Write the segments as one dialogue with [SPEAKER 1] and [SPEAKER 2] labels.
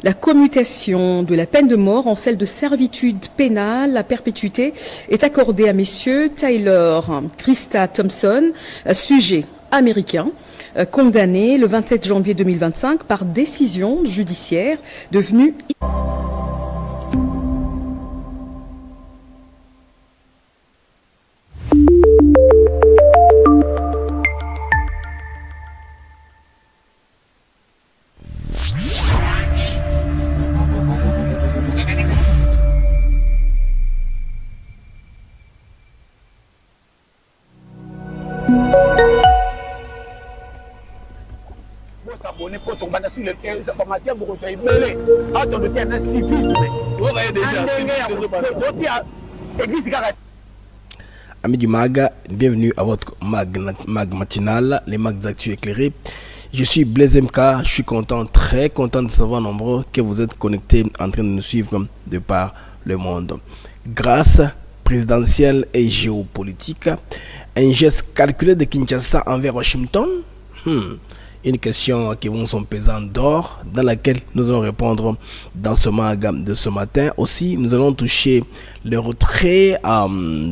[SPEAKER 1] La commutation de la peine de mort en celle de servitude pénale à perpétuité est accordée à messieurs Tyler Krista Thompson, sujet américain, condamné le 27 janvier 2025 par décision judiciaire devenue
[SPEAKER 2] s'abonner pour tomber sur le terrain, ça va mater beaucoup de mêlés. Attends, il y a un civisme. Vous voyez déjà,
[SPEAKER 3] Amis du MAG, bienvenue à votre MAG matinal, les MAG Actu éclairés. Je suis Blaise MK, je suis content, très content de savoir nombreux que vous êtes connectés en train de nous suivre de par le monde. Grâce présidentielle et géopolitique, un geste calculé de Kinshasa envers Washington. Une question qui vont son pesant d'or, dans laquelle nous allons répondre dans ce mag de ce matin. Aussi, nous allons toucher le retrait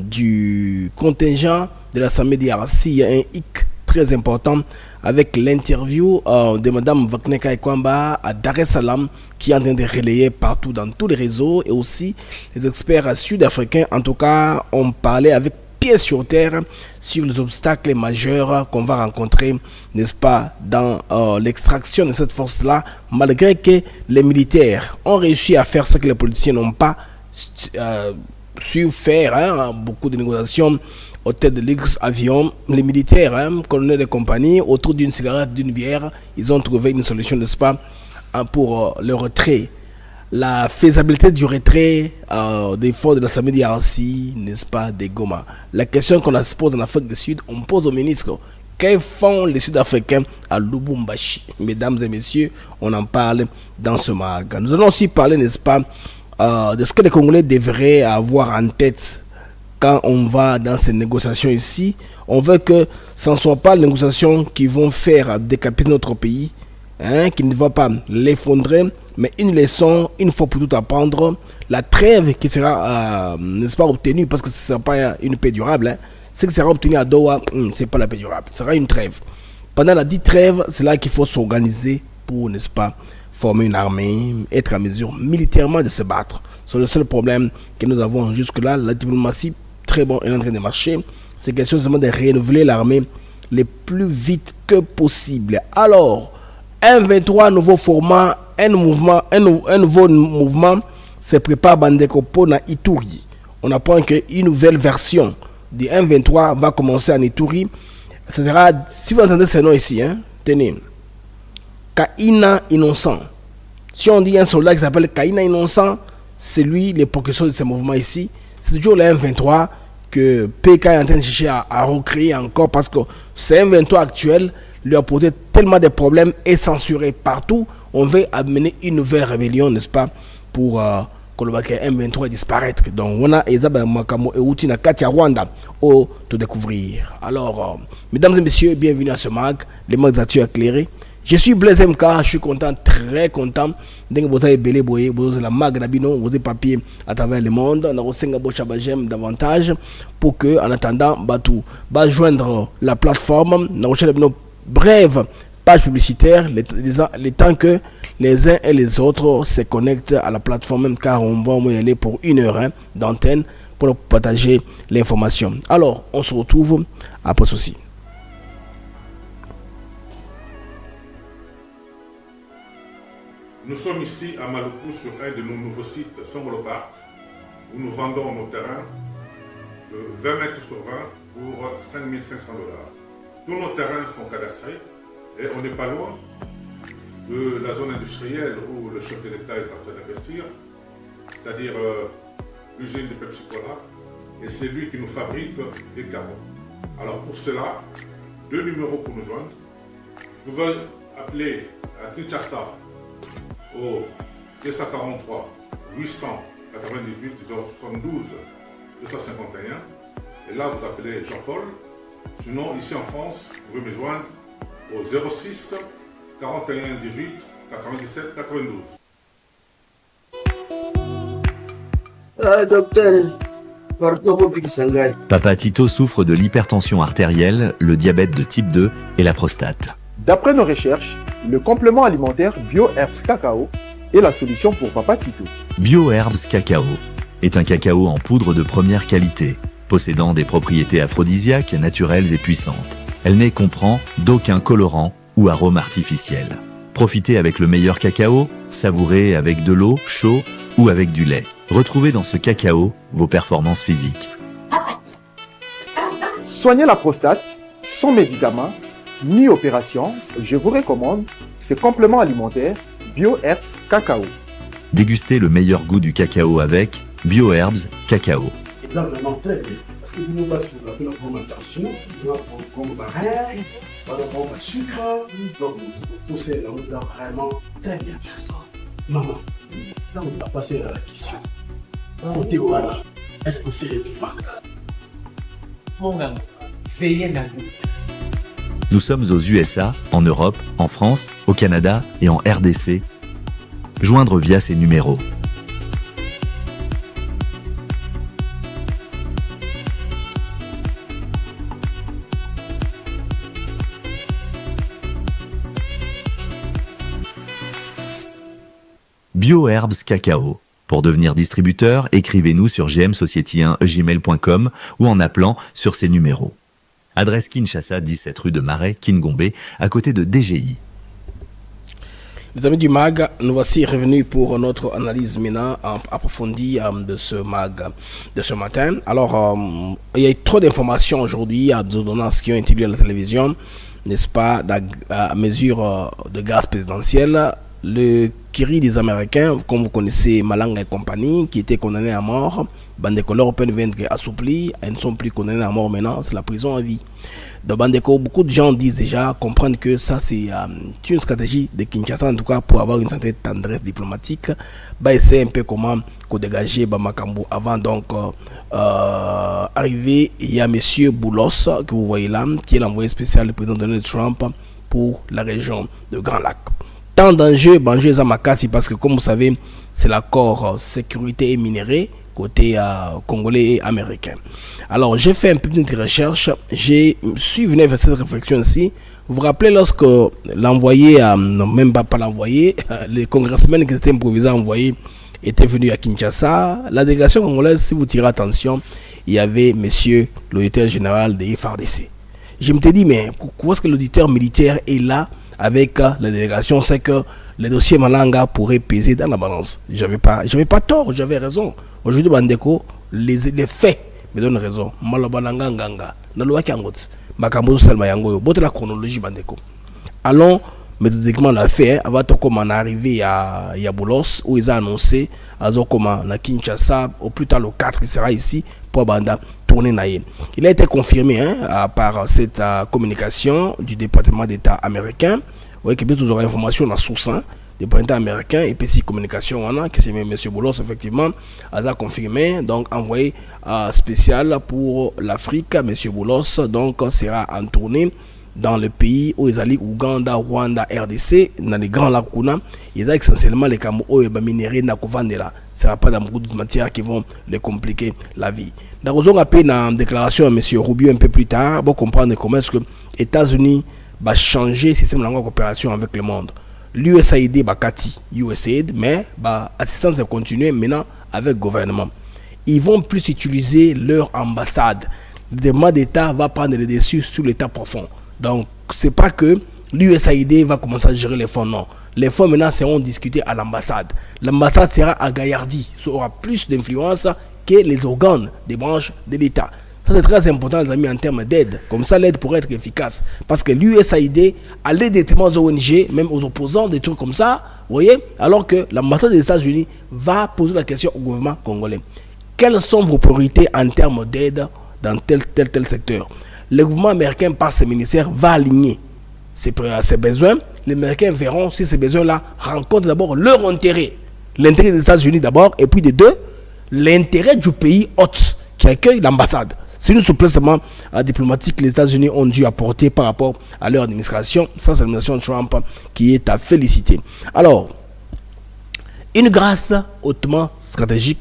[SPEAKER 3] du contingent de l'Assemblée DRC. Il y a un hic très important avec l'interview de Mme Vakneka Ekwamba à Dar es Salaam, qui est en train de relayer partout dans tous les réseaux. Et aussi, les experts sud-africains, en tout cas, ont parlé avec pied sur terre sur les obstacles majeurs qu'on va rencontrer, n'est-ce pas, dans l'extraction de cette force-là, malgré que les militaires ont réussi à faire ce que les politiciens n'ont pas su faire, beaucoup de négociations au tête de l'ex-avion. Les militaires, colonels de compagnie, autour d'une cigarette, d'une bière, ils ont trouvé une solution, n'est-ce pas, pour le retrait. La faisabilité du retrait des forces de l'Assemblée DRC, n'est-ce pas, des Goma. La question qu'on se pose en Afrique du Sud, on pose au ministre, que font les Sud-Africains à Lubumbashi? Mesdames et messieurs, on en parle dans ce mag. Nous allons aussi parler, n'est-ce pas, de ce que les Congolais devraient avoir en tête quand on va dans ces négociations ici. On veut que ce ne soit pas les négociations qui vont faire décapiter notre pays, qui ne va pas l'effondrer, mais une leçon, une fois pour toutes apprendre, la trêve qui sera, n'est-ce pas, obtenue, parce que ce ne sera pas une paix durable, ce qui sera obtenu à Doha, ce n'est pas la paix durable, ce sera une trêve. Pendant la dite trêve, c'est là qu'il faut s'organiser pour, n'est-ce pas, former une armée, être à mesure militairement de se battre. C'est le seul problème que nous avons jusque-là. La diplomatie, très bon, est en train de marcher. C'est question seulement de renouveler l'armée le plus vite que possible. Alors, un 23 nouveau format, un nouveau mouvement se prépare Bandeko na Ituri. On apprend qu'une nouvelle version du 1-23 va commencer en Ituri. Ce sera, si vous entendez ce nom ici, tenez, Kaina Innocent. Si on dit un soldat qui s'appelle Kaina Innocent, c'est lui le précurseur de ce mouvement ici. C'est toujours le 1-23 que PK est en train de chercher à recréer encore, parce que ce 1-23 actuel lui a posé tellement de problèmes et censuré partout. On veut amener une nouvelle rébellion, n'est-ce pas, pour que le M23 disparaître. Donc, on a Ezaba Makamo et Outina Katia Rwanda au te découvrir. Alors, mesdames et messieurs, bienvenue à ce mag, les mags Actu éclairés. Je suis Blaise MK, je suis content, très content. Dès que vous avez belé boye, vous avez la mag d'Abino, vous avez papier à travers le monde. On a reçu un davantage pour que, en attendant, Batou va joindre la plateforme. On a reçu brève page publicitaire, les temps que les uns et les autres se connectent à la plateforme, même, car on va y aller pour 1 heure d'antenne pour partager l'information. Alors, on se retrouve après ceci.
[SPEAKER 4] Nous sommes ici à Maluku sur un de nos nouveaux sites, Songolo Park, où nous vendons nos terrains de 20 mètres sur 20 pour 5 500 $. Tous nos terrains sont cadastrés et on n'est pas loin de la zone industrielle où le chef de l'État est en train d'investir, c'est-à-dire l'usine de Pepsi Cola, et c'est lui qui nous fabrique des carbone. Alors pour cela, 2 numéros pour nous joindre. Vous pouvez appeler à Kinshasa au 243 898 072 251, et là vous appelez Jean-Paul. Sinon, ici en France, vous pouvez me joindre au 06 41 18 97 92.
[SPEAKER 5] Docteur,
[SPEAKER 6] Papa Tito souffre de l'hypertension artérielle, le diabète de type 2 et la prostate.
[SPEAKER 7] D'après nos recherches, le complément alimentaire BioHerbs Cacao est la solution pour Papa Tito.
[SPEAKER 6] BioHerbs Cacao est un cacao en poudre de première qualité, possédant des propriétés aphrodisiaques, naturelles et puissantes. Elle n'est comprend d'aucun colorant ou arôme artificiel. Profitez avec le meilleur cacao, savourez avec de l'eau, chaud ou avec du lait. Retrouvez dans ce cacao vos performances physiques.
[SPEAKER 7] Soignez la prostate sans médicaments ni opération. Je vous recommande ce complément alimentaire BioHerbs Cacao.
[SPEAKER 6] Dégustez le meilleur goût du cacao avec BioHerbs Cacao.
[SPEAKER 5] C'est vraiment très bien. Parce que nous passons la fermentation, nous avons comme barrière, nous avons le sucre, donc tout ça, nous avons vraiment très bien. Maman, là on va passer à la question. Côté Ouana, est-ce que c'est le vague?
[SPEAKER 8] Mon gars, veillez la vie.
[SPEAKER 6] Nous sommes aux USA, en Europe, en France, au Canada et en RDC. Joindre via ces numéros. BioHerbs Cacao. Pour devenir distributeur, écrivez-nous sur gmsociety1gmail.com ou en appelant sur ces numéros. Adresse Kinshasa, 17 rue de Marais, Kingombe, à côté de DGI.
[SPEAKER 3] Les amis du MAG, nous voici revenus pour notre analyse maintenant approfondie de ce MAG de ce matin. Alors, il y a trop d'informations aujourd'hui, il y a des ordonnances qui ont été lues à la télévision, n'est-ce pas, à mesure de grâce présidentielle. Le Kiri des Américains, comme vous connaissez, Malanga et compagnie, qui était condamné à mort, Bandeko, l'Européenne vient d'être assouplie, elles ne sont plus condamnées à mort maintenant, c'est la prison à vie. Dans Bandeko, beaucoup de gens disent déjà, comprennent que ça c'est une stratégie de Kinshasa, en tout cas pour avoir une certaine tendresse diplomatique, essayer un peu comment dégager Bamakambo avant donc arriver. Il y a monsieur Boulos, que vous voyez là, qui est l'envoyé spécial du président Donald Trump pour la région de Grand Lac. Tant d'enjeux, Banjou Zamakasi, parce que comme vous savez, c'est l'accord sécurité et minéraux côté congolais et américain. Alors, j'ai fait un peu de recherche, je suis venu faire cette réflexion-ci. Vous vous rappelez lorsque l'envoyé, non même pas l'envoyé, les congressmen qui étaient improvisés envoyés étaient venus à Kinshasa. La délégation congolaise, si vous tirez attention, il y avait monsieur l'auditeur général des FARDC. Je me suis dit, mais pourquoi est-ce que l'auditeur militaire est là avec la délégation? C'est que le dossier Malanga pourrait peser dans la balance. J'avais pas tort, j'avais raison. Aujourd'hui, Bandeko, les faits me donnent raison. Malobalanga nganga, naloa kiangot, makambo selma yango, bote la chronologie Bandeko. Allons méthodiquement la fait, avant comme on est arrivé à Boulos, où ils ont annoncé, comme à Kinshasa, au plus tard le 4, il sera ici pour Banda tourner naïe. Il a été confirmé par cette communication du département d'État américain. Vous voyez que vous aurez information dans source département américain et puis si communication on a que c'est M. Boulos effectivement a confirmé, donc envoyé spécial pour l'Afrique. M. Boulos donc sera en tournée dans le pays où ils allaient Ouganda, Rwanda, RDC, dans les grands lacs Kuna. Ils ont essentiellement les camos où ils minéraux n'a qu'au là. Ce sera pas dans beaucoup de matières qui vont les compliquer la vie. Dans une déclaration à M. Rubio un peu plus tard, pour comprendre comment est-ce que les États-Unis va changer le système de coopération avec le monde. L'USAID va Kati, USAID, mais assistance va continuer maintenant avec le gouvernement. Ils vont plus utiliser leur ambassade. Le département d'État va prendre le dessus sur l'État profond. Donc, ce n'est pas que l'USAID va commencer à gérer les fonds, non. Les fonds maintenant seront discutés à l'ambassade. L'ambassade sera à Gaillardi. Ça aura plus d'influence que les organes des branches de l'État. Ça c'est très important les amis en termes d'aide. Comme ça l'aide pourrait être efficace. Parce que l'USAID a l'aide des ONG, même aux opposants, des trucs comme ça. Vous voyez. Alors que l'ambassade des États-Unis va poser la question au gouvernement congolais. Quelles sont vos priorités en termes d'aide dans tel secteur? Le gouvernement américain, par ses ministères, va aligner ses besoins. Les Américains verront si ces besoins-là rencontrent d'abord leur intérêt. L'intérêt des États-Unis d'abord, et puis de deux, l'intérêt du pays hôte qui accueille l'ambassade. C'est une souplessement diplomatique que les États-Unis ont dû apporter par rapport à leur administration. Ça, c'est l'administration Trump qui est à féliciter. Alors, une grâce hautement stratégique,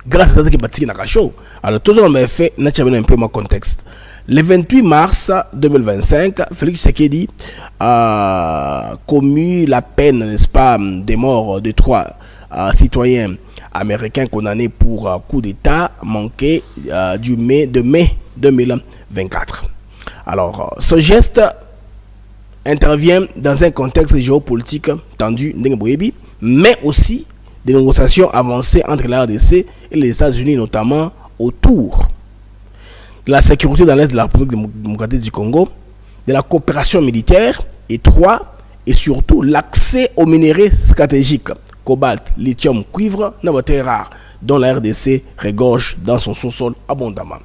[SPEAKER 3] grâce à ça que Batiki Nakacho. Alors, tout ça, on m'a fait, un peu mon contexte. Le 28 mars 2025, Félix Tshisekedi a commis la peine, n'est-ce pas, des morts de 3 citoyens américains condamnés pour coup d'État manqué de mai 2024. Alors, ce geste intervient dans un contexte géopolitique tendu, mais aussi des négociations avancées entre la RDC et les États-Unis, notamment autour de la sécurité dans l'Est de la République démocratique du Congo, de la coopération militaire, et 3, et surtout l'accès aux minerais stratégiques, cobalt, lithium, cuivre, très rares, dont la RDC regorge dans son sous-sol abondamment.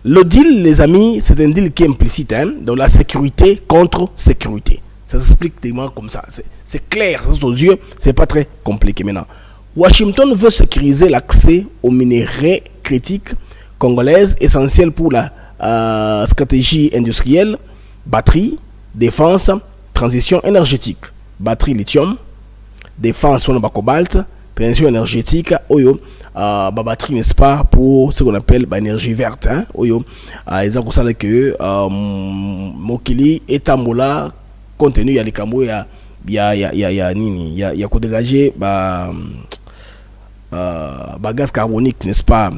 [SPEAKER 3] Le deal, les amis, c'est un deal qui est implicite, dans la sécurité contre sécurité. Ça s'explique tellement comme ça. C'est clair, aux yeux, c'est pas très compliqué maintenant. Washington veut sécuriser l'accès aux minerais critiques congolaises essentielles pour la stratégie industrielle, batterie, défense, transition énergétique. Batterie lithium, défense sur le cobalt, transition énergétique, oyo, batterie, n'est-ce pas, pour ce qu'on appelle l'énergie verte. Oyo, ils ont constaté que Mokili et Tambola, compte tenu, il y a les cambos, il y a qu'on dégager gaz carbonique, n'est-ce pas?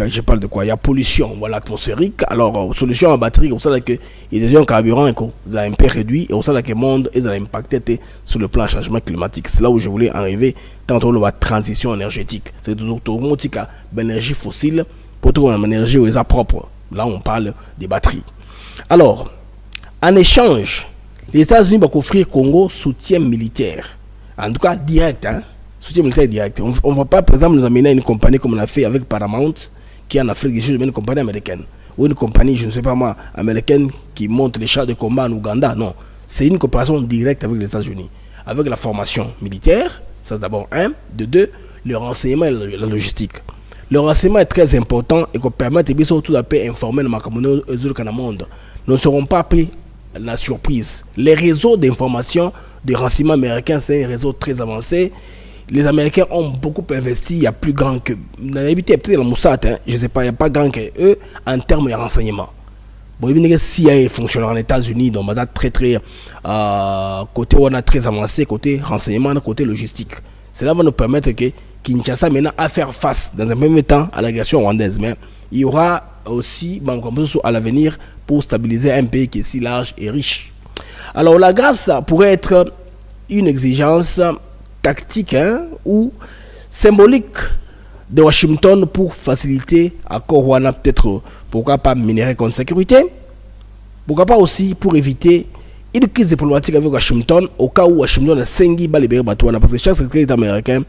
[SPEAKER 3] Je parle de quoi? Il y a pollution, voilà, atmosphérique. Alors, solution à batterie, on sait que il y a un carburant qui a un peu réduit et on sait que le monde est impacté sur le plan changement climatique. C'est là où je voulais arriver dans la transition énergétique. C'est toujours l'énergie fossile pour trouver une énergie où elle est propre. Là, on parle des batteries. Alors, en échange, les États-Unis vont offrir au Congo soutien militaire, en tout cas direct, soutien militaire direct. On ne va pas, par exemple, nous amener à une compagnie comme on a fait avec Paramount, qui est en Afrique du Sud, une compagnie américaine, ou une compagnie, je ne sais pas moi, américaine qui monte les chars de combat en Ouganda. Non, c'est une coopération directe avec les États-Unis, avec la formation militaire, ça c'est d'abord un. De deux, le renseignement et la logistique. Le renseignement est très important et qu'on permet de tout à fait informer le monde. Nous ne serons pas pris la surprise. Les réseaux d'information de renseignement américains, c'est un réseau très avancé. Les Américains ont beaucoup investi, il y a plus grand que... Peut-être la Moussad, je ne sais pas, il n'y a pas grand que eux en termes de renseignement. Bon, il y a CIA fonctionne aux États-Unis, donc très côté on a très avancé, côté renseignement, côté logistique. Cela va nous permettre que Kinshasa maintenant à faire face dans un premier temps à l'agression rwandaise, mais il y aura aussi à l'avenir pour stabiliser un pays qui est si large et riche. Alors la grâce pourrait être une exigence tactique ou symbolique de Washington pour faciliter accord Rwanda, peut-être pourquoi pas minerais contre sécurité, pourquoi pas aussi pour éviter une crise diplomatique avec Washington au cas où Washington a 5 libéré Batouana, parce que chaque secrétaire américain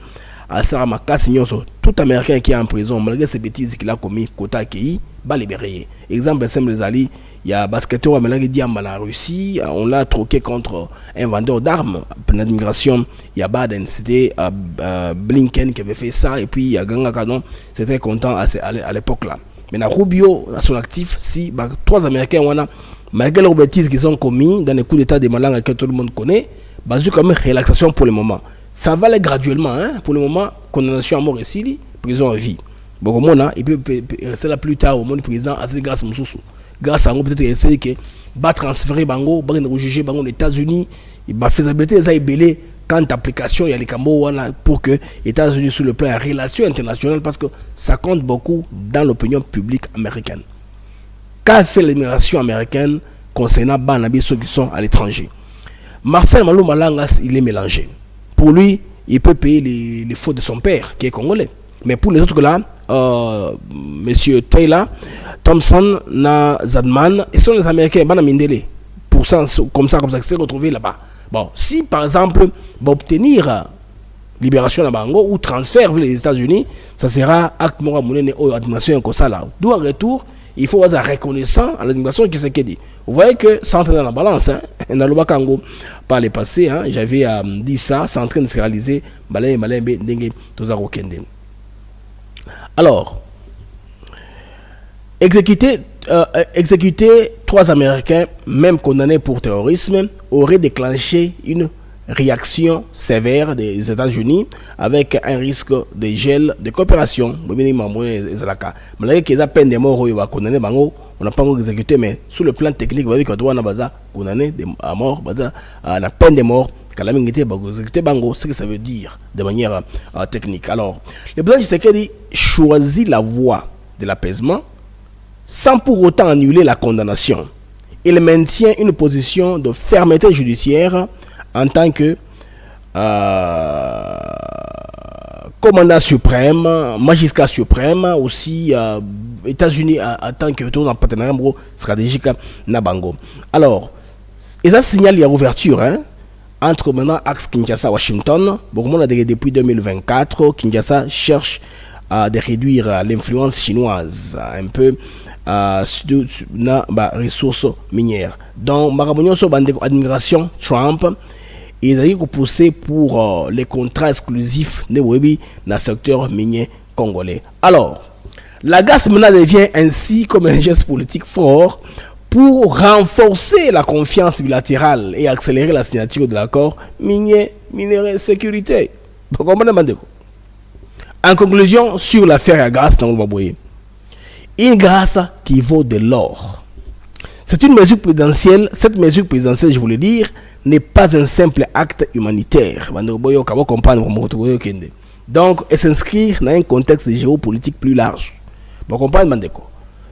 [SPEAKER 3] a ça ma casse tout américain qui est en prison malgré ces bêtises qu'il a commis côté accueilli va libérer. Exemple simple les alliés, il y a basketteur américain qui en Russie, on l'a troqué contre un vendeur d'armes pendant l'immigration. Il y a Biden, c'était Blinken qui avait fait ça, et puis il y a Ganga Kadon, c'était content à l'époque là. Maintenant Rubio à son actif, si 3 américains malgré leurs bêtises qu'ils ont commis dans les coups d'état des malins que tout le monde connaît, basé comme une relaxation pour le moment. Ça va aller graduellement, pour le moment, condamnation à mort ici, prison à vie. Bon, au monde, il peut c'est là plus tard au monde président à cette grâce Moussoussou. Grâce à peut-être essayer que va transférer Bango, va juger Bango aux États-Unis, il va faisabilité des belé quand application il y a les Cambo pour que les États-Unis sur le plan de relations internationales, parce que ça compte beaucoup dans l'opinion publique américaine. Qu'a fait l'immigration américaine concernant Banabi ceux qui sont à l'étranger? Marcel Malou Malangas, il est mélangé. Pour lui, il peut payer les fautes de son père, qui est congolais. Mais pour les autres là, Monsieur Taylor, Thompson, Zadman, ils sont les Américains, Banamindele. Pour ça, comme ça, c'est retrouvé là-bas. Bon, si par exemple, obtenir libération à Bango ou transfert vers les États-Unis, ça sera acte moral monnaie ou administration comme ça là. D'où en retour, il faut être reconnaissant à l'administration qui s'est dit. Vous voyez que ça entre dans la balance. Dans le Bakango, par le passé, j'avais dit ça, c'est en train de se réaliser. Alors, exécuter 3 Américains, même condamnés pour terrorisme, aurait déclenché une réaction sévère des États-Unis avec un risque de gel de coopération. Mais la peine de mort, on n'a pas encore exécuté, mais sur le plan technique, on a condamné à mort, la peine de mort. Ce que ça veut dire de manière technique. Alors, le président Tshisekedi choisit la voie de l'apaisement sans pour autant annuler la condamnation. Il maintient une position de fermeté judiciaire en tant que commandant suprême, magistrat suprême, aussi États-Unis en tant que tour en partenariat stratégique Nabango. Alors, et ça signale la ouverture, entre maintenant axe Kinshasa-Washington. Depuis 2024, Kinshasa cherche à réduire l'influence chinoise un peu sur les ressources minières. Donc, l'administration Trump est poussé pour les contrats exclusifs dans le secteur minier congolais. Alors, la GAS maintenant devient ainsi comme un geste politique fort pour renforcer la confiance bilatérale et accélérer la signature de l'accord minier, minerai, sécurité. En conclusion, sur l'affaire Agas, une grâce qui vaut de l'or. C'est une mesure présidentielle. Cette mesure présidentielle, je voulais dire, n'est pas un simple acte humanitaire. Donc, elle s'inscrit dans un contexte géopolitique plus large.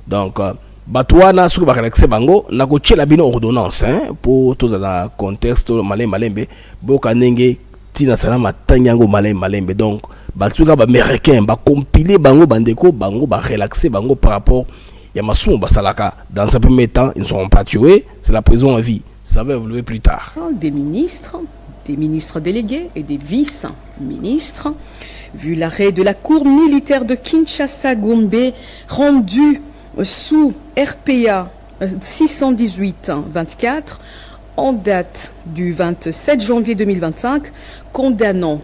[SPEAKER 3] Donc, Batouana sur Bakalexé Bango, n'a coché la bino ordonnance pour tout le contexte malembe, Bokanenge, Tina Salama Tanyango malembe. Donc, Batouga américain, ba compiler Bango Bandeko, Bango, ba relaxer Bango par rapport à Yamassou Basalaka. Dans un premier temps, ils ne seront pas tués, c'est la prison à vie. Ça va évoluer plus tard.
[SPEAKER 1] Des ministres délégués et des vice-ministres. Vu l'arrêt de la cour militaire de Kinshasa-Gombe rendu sous RPA 618-24 en date du 27 janvier 2025, condamnant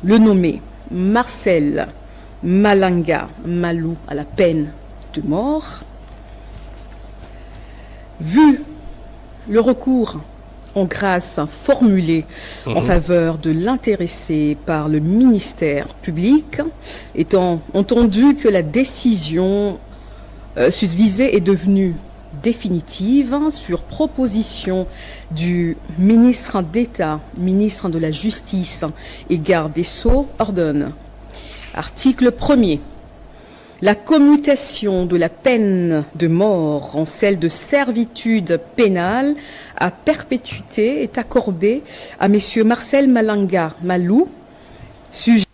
[SPEAKER 1] le nommé Marcel Malanga Malou à la peine de mort. Vu le recours en grâce formulé en faveur de l'intéressé par le ministère public, étant entendu que la décision susvisée est devenue définitive sur proposition du ministre d'État, ministre de la Justice et garde des Sceaux, ordonne. Article 1er. La commutation de la peine de mort en celle de servitude pénale à perpétuité est accordée à M. Marcel Malanga Malou, sujet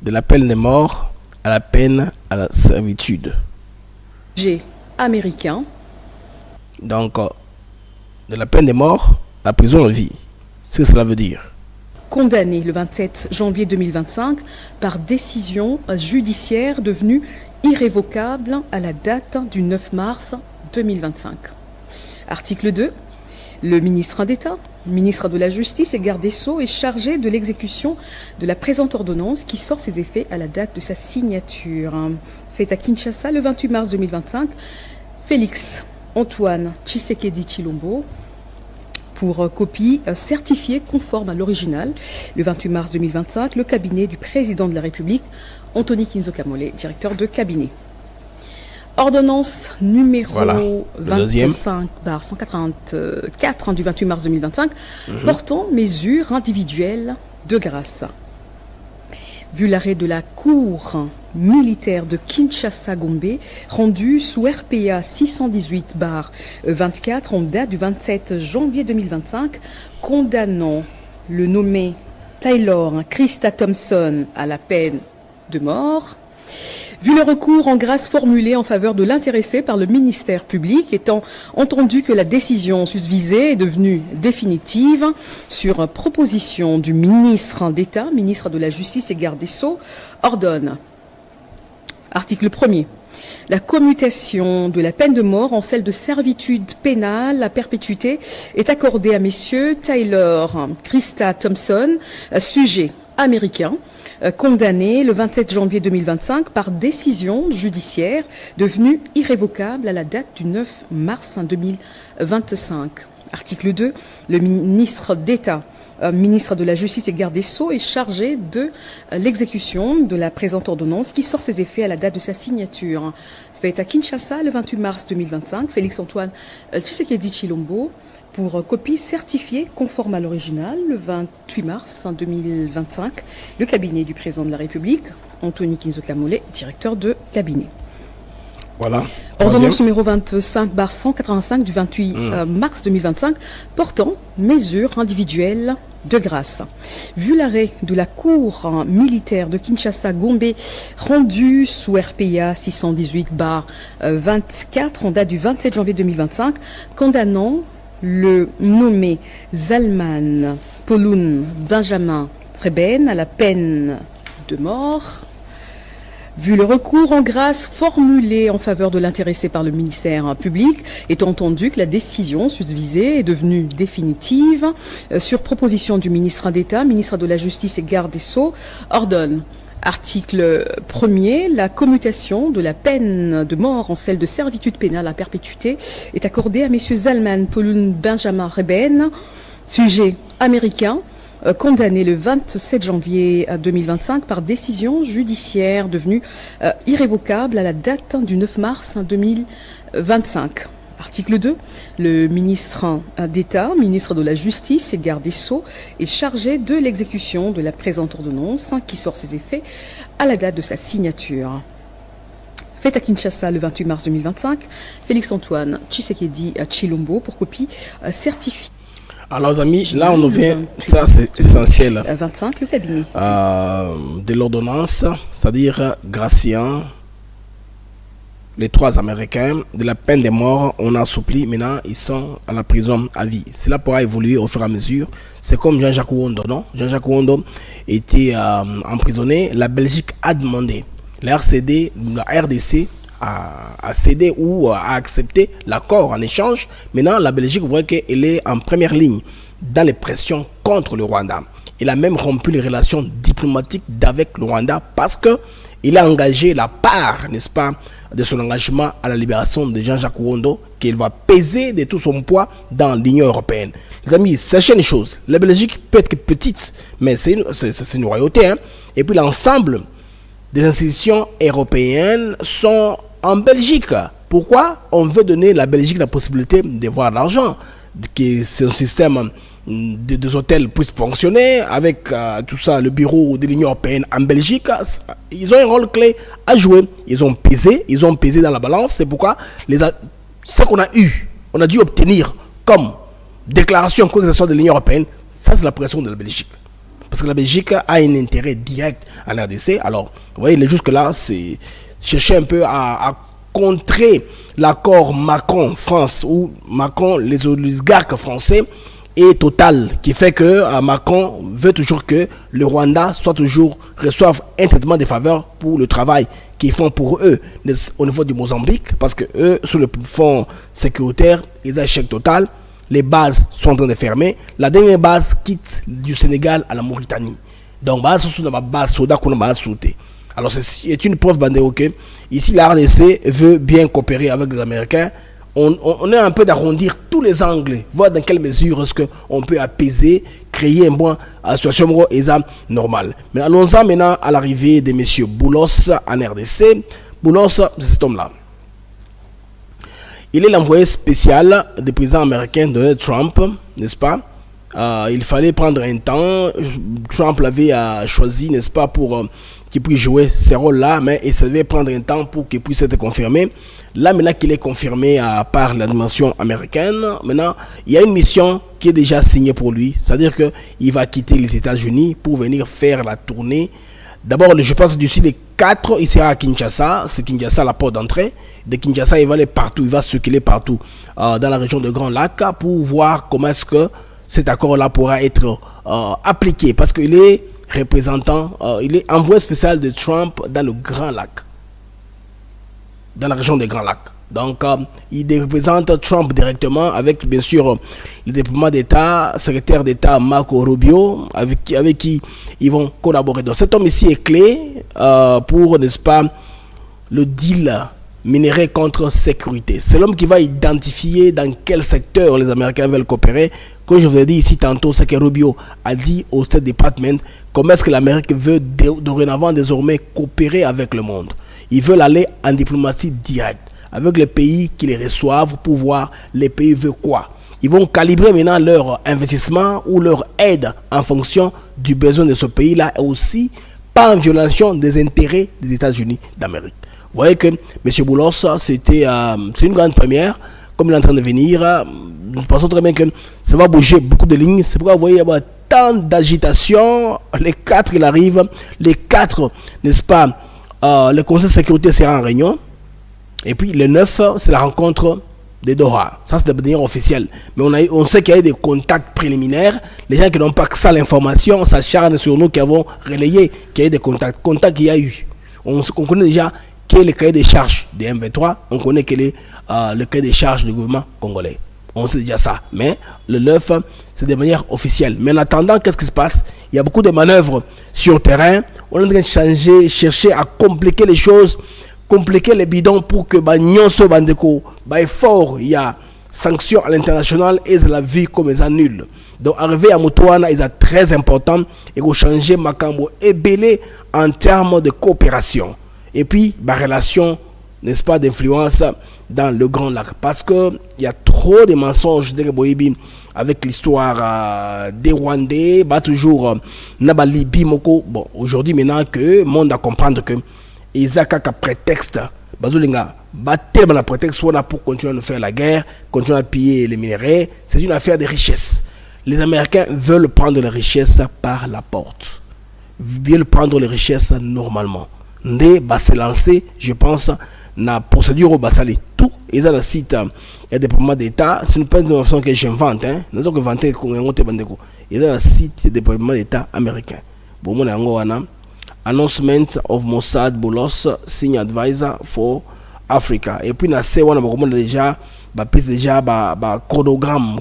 [SPEAKER 3] de la peine de mort à la peine à la servitude
[SPEAKER 1] américain.
[SPEAKER 3] Donc, de la peine de mort à la prison à vie. C'est ce que cela veut dire.
[SPEAKER 1] Condamné le 27 janvier 2025 par décision judiciaire devenue irrévocable à la date du 9 mars 2025. Article 2. Le ministre d'État, ministre de la Justice et garde des Sceaux est chargé de l'exécution de la présente ordonnance qui sort ses effets à la date de sa signature. Faite à Kinshasa le 28 mars 2025, Félix Antoine Tshisekedi Tshilombo, pour copie certifiée conforme à l'original. Le 28 mars 2025, le cabinet du président de la République, Anthony Kinzo Kamole, directeur de cabinet. Ordonnance numéro 25/184 du 28 mars 2025, portant mesures individuelles de grâce. Vu l'arrêt de la Cour militaire de Kinshasa-Gombe, rendu sous RPA 618-24 en date du 27 janvier 2025, condamnant le nommé Taylor Christa Thompson à la peine de mort. Vu le recours en grâce formulé en faveur de l'intéressé par le ministère public, étant entendu que la décision susvisée est devenue définitive sur proposition du ministre d'État, ministre de la Justice et garde des Sceaux, ordonne. Article 1er. La commutation de la peine de mort en celle de servitude pénale à perpétuité est accordée à messieurs Taylor Christa Thompson, sujet américain, condamné le 27 janvier 2025 par décision judiciaire devenue irrévocable à la date du 9 mars 2025. Article 2. Le ministre d'État, ministre de la Justice et garde des Sceaux, est chargé de l'exécution de la présente ordonnance qui sort ses effets à la date de sa signature. Faite à Kinshasa le 28 mars 2025, Félix-Antoine Tshisekedi Tshilombo, pour copie certifiée conforme à l'original, le 28 mars 2025, le cabinet du président de la République, Anthony Kinzoka Mollet, directeur de cabinet.
[SPEAKER 3] Voilà.
[SPEAKER 1] Ordonnance numéro 25/185 du 28 mars 2025 portant mesures individuelles de grâce. Vu l'arrêt de la Cour militaire de Kinshasa-Gombe rendu sous RPA 618/24 en date du 27 janvier 2025, condamnant le nommé Zalman Poloun Benjamin Rebeen à la peine de mort. Vu le recours en grâce formulé en faveur de l'intéressé par le ministère public, étant entendu que la décision susvisée est devenue définitive, sur proposition du ministre d'État, ministre de la Justice et garde des Sceaux, ordonne, article 1er, la commutation de la peine de mort en celle de servitude pénale à perpétuité est accordée à M. Zalman Poloun Benjamin Rebeen, sujet américain, condamné le 27 janvier 2025 par décision judiciaire devenue irrévocable à la date du 9 mars 2025. Article 2. Le ministre d'État, ministre de la Justice et garde des Sceaux, est chargé de l'exécution de la présente ordonnance qui sort ses effets à la date de sa signature. Fait à Kinshasa le 28 mars 2025, Félix-Antoine Tshisekedi Tshilombo pour copie certifiée.
[SPEAKER 3] Alors, amis, là, on vient, ça c'est essentiel.
[SPEAKER 1] 25, le cabinet.
[SPEAKER 3] De l'ordonnance, c'est-à-dire graciant les 3 Américains de la peine de mort, on a assoupli, maintenant ils sont à la prison à vie. Cela pourra évoluer au fur et à mesure. C'est comme Jean-Jacques Ouondo, non? Jean-Jacques Ouondo était emprisonné, la Belgique a demandé, la RDC a cédé ou a accepté l'accord en échange. Maintenant, la Belgique voit qu'elle est en première ligne dans les pressions contre le Rwanda. Il a même rompu les relations diplomatiques avec le Rwanda parce qu'il a engagé la part, n'est-ce pas, de son engagement à la libération de Jean-Jacques Ouondo, qu'il va peser de tout son poids dans l'Union européenne. Les amis, sachez une chose, la Belgique peut être petite, mais c'est une royauté, hein? Et puis l'ensemble des institutions européennes sont en Belgique. Pourquoi on veut donner à la Belgique la possibilité de voir l'argent, que ce système des hôtels puisse fonctionner avec tout ça, le bureau de l'Union européenne en Belgique. Ils ont un rôle clé à jouer. Ils ont pesé dans la balance. C'est pourquoi ce qu'on a eu, on a dû obtenir comme déclaration quoi que ce soit de l'Union européenne, ça c'est la pression de la Belgique. Parce que la Belgique a un intérêt direct en RDC. Alors, vous voyez, jusque-là, c'est chercher un peu à contrer l'accord Macron-France ou Macron, les oligarques français et Total, qui fait que Macron veut toujours que le Rwanda reçoive un traitement de faveur pour le travail qu'ils font pour eux au niveau du Mozambique, parce que eux, sur le fonds sécuritaire, ils achètent Total. Les bases sont en train de fermer. La dernière base quitte du Sénégal à la Mauritanie. Donc, base sur la base soda qu'on a sauté. Alors, c'est une preuve bandée, ok. Ici, la RDC veut bien coopérer avec les Américains. On est un peu d'arrondir tous les angles, voir dans quelle mesure est-ce qu'on peut apaiser, créer un bon situation normale. Mais allons-en maintenant à l'arrivée de M. Boulos en RDC. Boulos, c'est cet homme-là. Il est l'envoyé spécial du président américain Donald Trump, n'est-ce pas? Il fallait prendre un temps. Trump l'avait choisi, n'est-ce pas, pour qu'il puisse jouer ce rôle-là, mais il devait prendre un temps pour qu'il puisse être confirmé. Là, maintenant qu'il est confirmé par l'administration américaine, maintenant, il y a une mission qui est déjà signée pour lui. C'est-à-dire qu'il va quitter les États-Unis pour venir faire la tournée. D'abord, je pense d'ici les 4, il sera à Kinshasa. C'est Kinshasa la porte d'entrée. De Kinshasa, il va aller partout, il va circuler partout dans la région de Grand Lac pour voir comment est-ce que cet accord-là pourra être appliqué. Parce qu'il est représentant, il est envoyé spécial de Trump dans le Grand Lac, dans la région des Grands Lacs. Donc, il représente Trump directement avec, bien sûr, le diplomat d'État, secrétaire d'État Marco Rubio, avec qui ils vont collaborer. Donc, cet homme ici est clé pour, n'est-ce pas, le deal minerais contre sécurité. C'est l'homme qui va identifier dans quel secteur les Américains veulent coopérer. Comme je vous ai dit ici tantôt, c'est que Rubio a dit au State Department comment est-ce que l'Amérique veut dorénavant désormais coopérer avec le monde. Ils veulent aller en diplomatie directe avec les pays qui les reçoivent pour voir les pays veulent quoi. Ils vont calibrer maintenant leur investissement ou leur aide en fonction du besoin de ce pays-là et aussi pas en violation des intérêts des États-Unis d'Amérique. Vous voyez que M. Boulos, c'est une grande première. Comme il est en train de venir, nous pensons très bien que ça va bouger beaucoup de lignes. C'est pourquoi vous voyez, il y a tant d'agitation. Les 4, il arrive. Les 4, n'est-ce pas, le Conseil de sécurité sera en réunion. Et puis le 9, c'est la rencontre de Doha. Ça, c'est de manière officielle. Mais on sait qu'il y a eu des contacts préliminaires. Les gens qui n'ont pas que ça l'information s'acharnent sur nous qui avons relayé qu'il y a eu des contacts. Contacts qu'il y a eu. On connaît déjà quel est le cahier des charges des M23. On connaît quel est le cahier des charges du gouvernement congolais. On sait déjà ça. Mais le 9, c'est de manière officielle. Mais en attendant, qu'est-ce qui se passe? Il y a beaucoup de manœuvres sur le terrain. On est en train de changer, chercher à compliquer les choses, compliquer les bidons pour que Nyonso Bandeko, fort, il y a sanctions à l'international et ils la vie comme ils annulent. Donc arriver à Moutouana, ils sont très important et qu'on changer Makambo et belé en termes de coopération. Et puis, relation, n'est-ce pas, d'influence dans le Grand Lac. Parce qu'il y a trop de mensonges de Boïbi avec l'histoire des Rwandais, toujours Nabali Bimoko. Bon, aujourd'hui, maintenant que le monde a comprendre que Isaac a prétexte, Bazulinga, tellement un prétexte soit pour continuer à faire la guerre, continuer à piller les minéraux. C'est une affaire de richesse. Les Américains veulent prendre les richesses par la porte. Ils veulent prendre les richesses normalement. Ndé va se lancer, je pense, la procédure au Bassali. Tout, ils ont le site, il y a des déploiements d'État. Ce n'est pas une information que j'invente. Nous avons inventé il y a le site des déploiements d'État américain. Bon, on a un announcement of Mossad Boulos, senior advisor for Africa. Et puis, on a déjà chronogramme.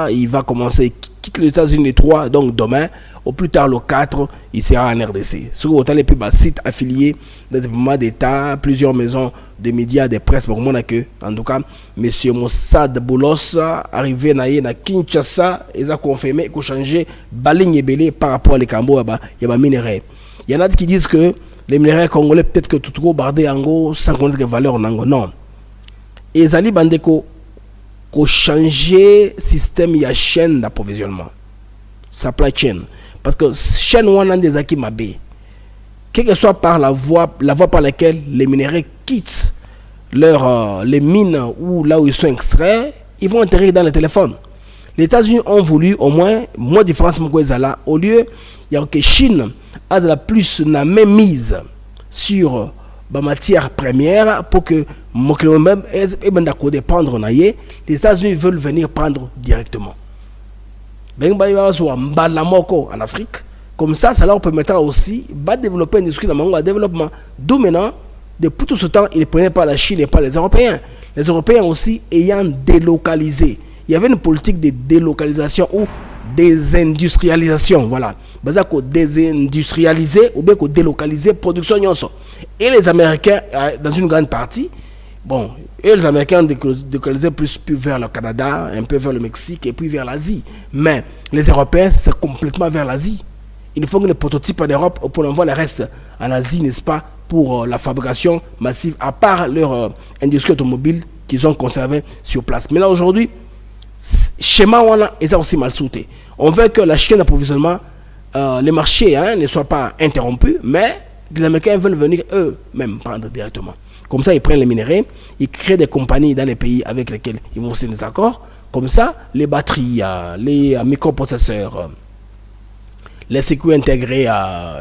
[SPEAKER 3] Il va commencer, quitter les États-Unis les 3, donc demain. Au plus tard, le 4, il sera en RDC. Sur le site affilié des déploiements d'État, plusieurs maisons de médias, de presse, en tout cas, M. Mossad Boulos, arrivé à Kinshasa, il a confirmé qu'il a changé Baling et Belé par rapport à les Cambo, il y a des minéraux. Il y en a qui disent que les minéraux congolais, peut-être que tout trop bardé en go, sans connaître les valeurs en ango. Non. Et Zali Bandeko, qu'on changé système, il y a chaîne d'approvisionnement. Supply chain. Parce que chaîne one des acquis mabé, quelle que soit par la voie par laquelle les minéraux quittent les mines ou là où ils sont extraits, ils vont atterrir dans le téléphone. Les États-Unis ont voulu au moins différence au lieu il y a que Chine a de la plus la même mise sur la matière première pour que même dépendre les États-Unis veulent venir prendre directement. En Afrique, comme ça leur permettra aussi de développer une industrie de développement. D'où maintenant, depuis tout ce temps, ils ne prenaient pas la Chine et pas les Européens. Les Européens aussi ayant délocalisé. Il y avait une politique de délocalisation ou désindustrialisation. Voilà. Désindustrialiser ou bien délocaliser production. Et les Américains, dans une grande partie, bon, et les Américains ont délocalisé plus vers le Canada, un peu vers le Mexique et puis vers l'Asie. Mais les Européens, c'est complètement vers l'Asie. Il faut que les prototypes en Europe pour envoyer le reste en Asie, n'est-ce pas, pour la fabrication massive, à part leur industrie automobile qu'ils ont conservé sur place. Mais là, aujourd'hui, schéma est aussi mal sauté. On veut que la chaîne d'approvisionnement, les marchés ne soient pas interrompus, mais les Américains veulent venir eux-mêmes prendre directement. Comme ça, ils prennent les minéraux, ils créent des compagnies dans les pays avec lesquels ils vont signer des accords. Comme ça, les batteries, les microprocesseurs, les circuits intégrés,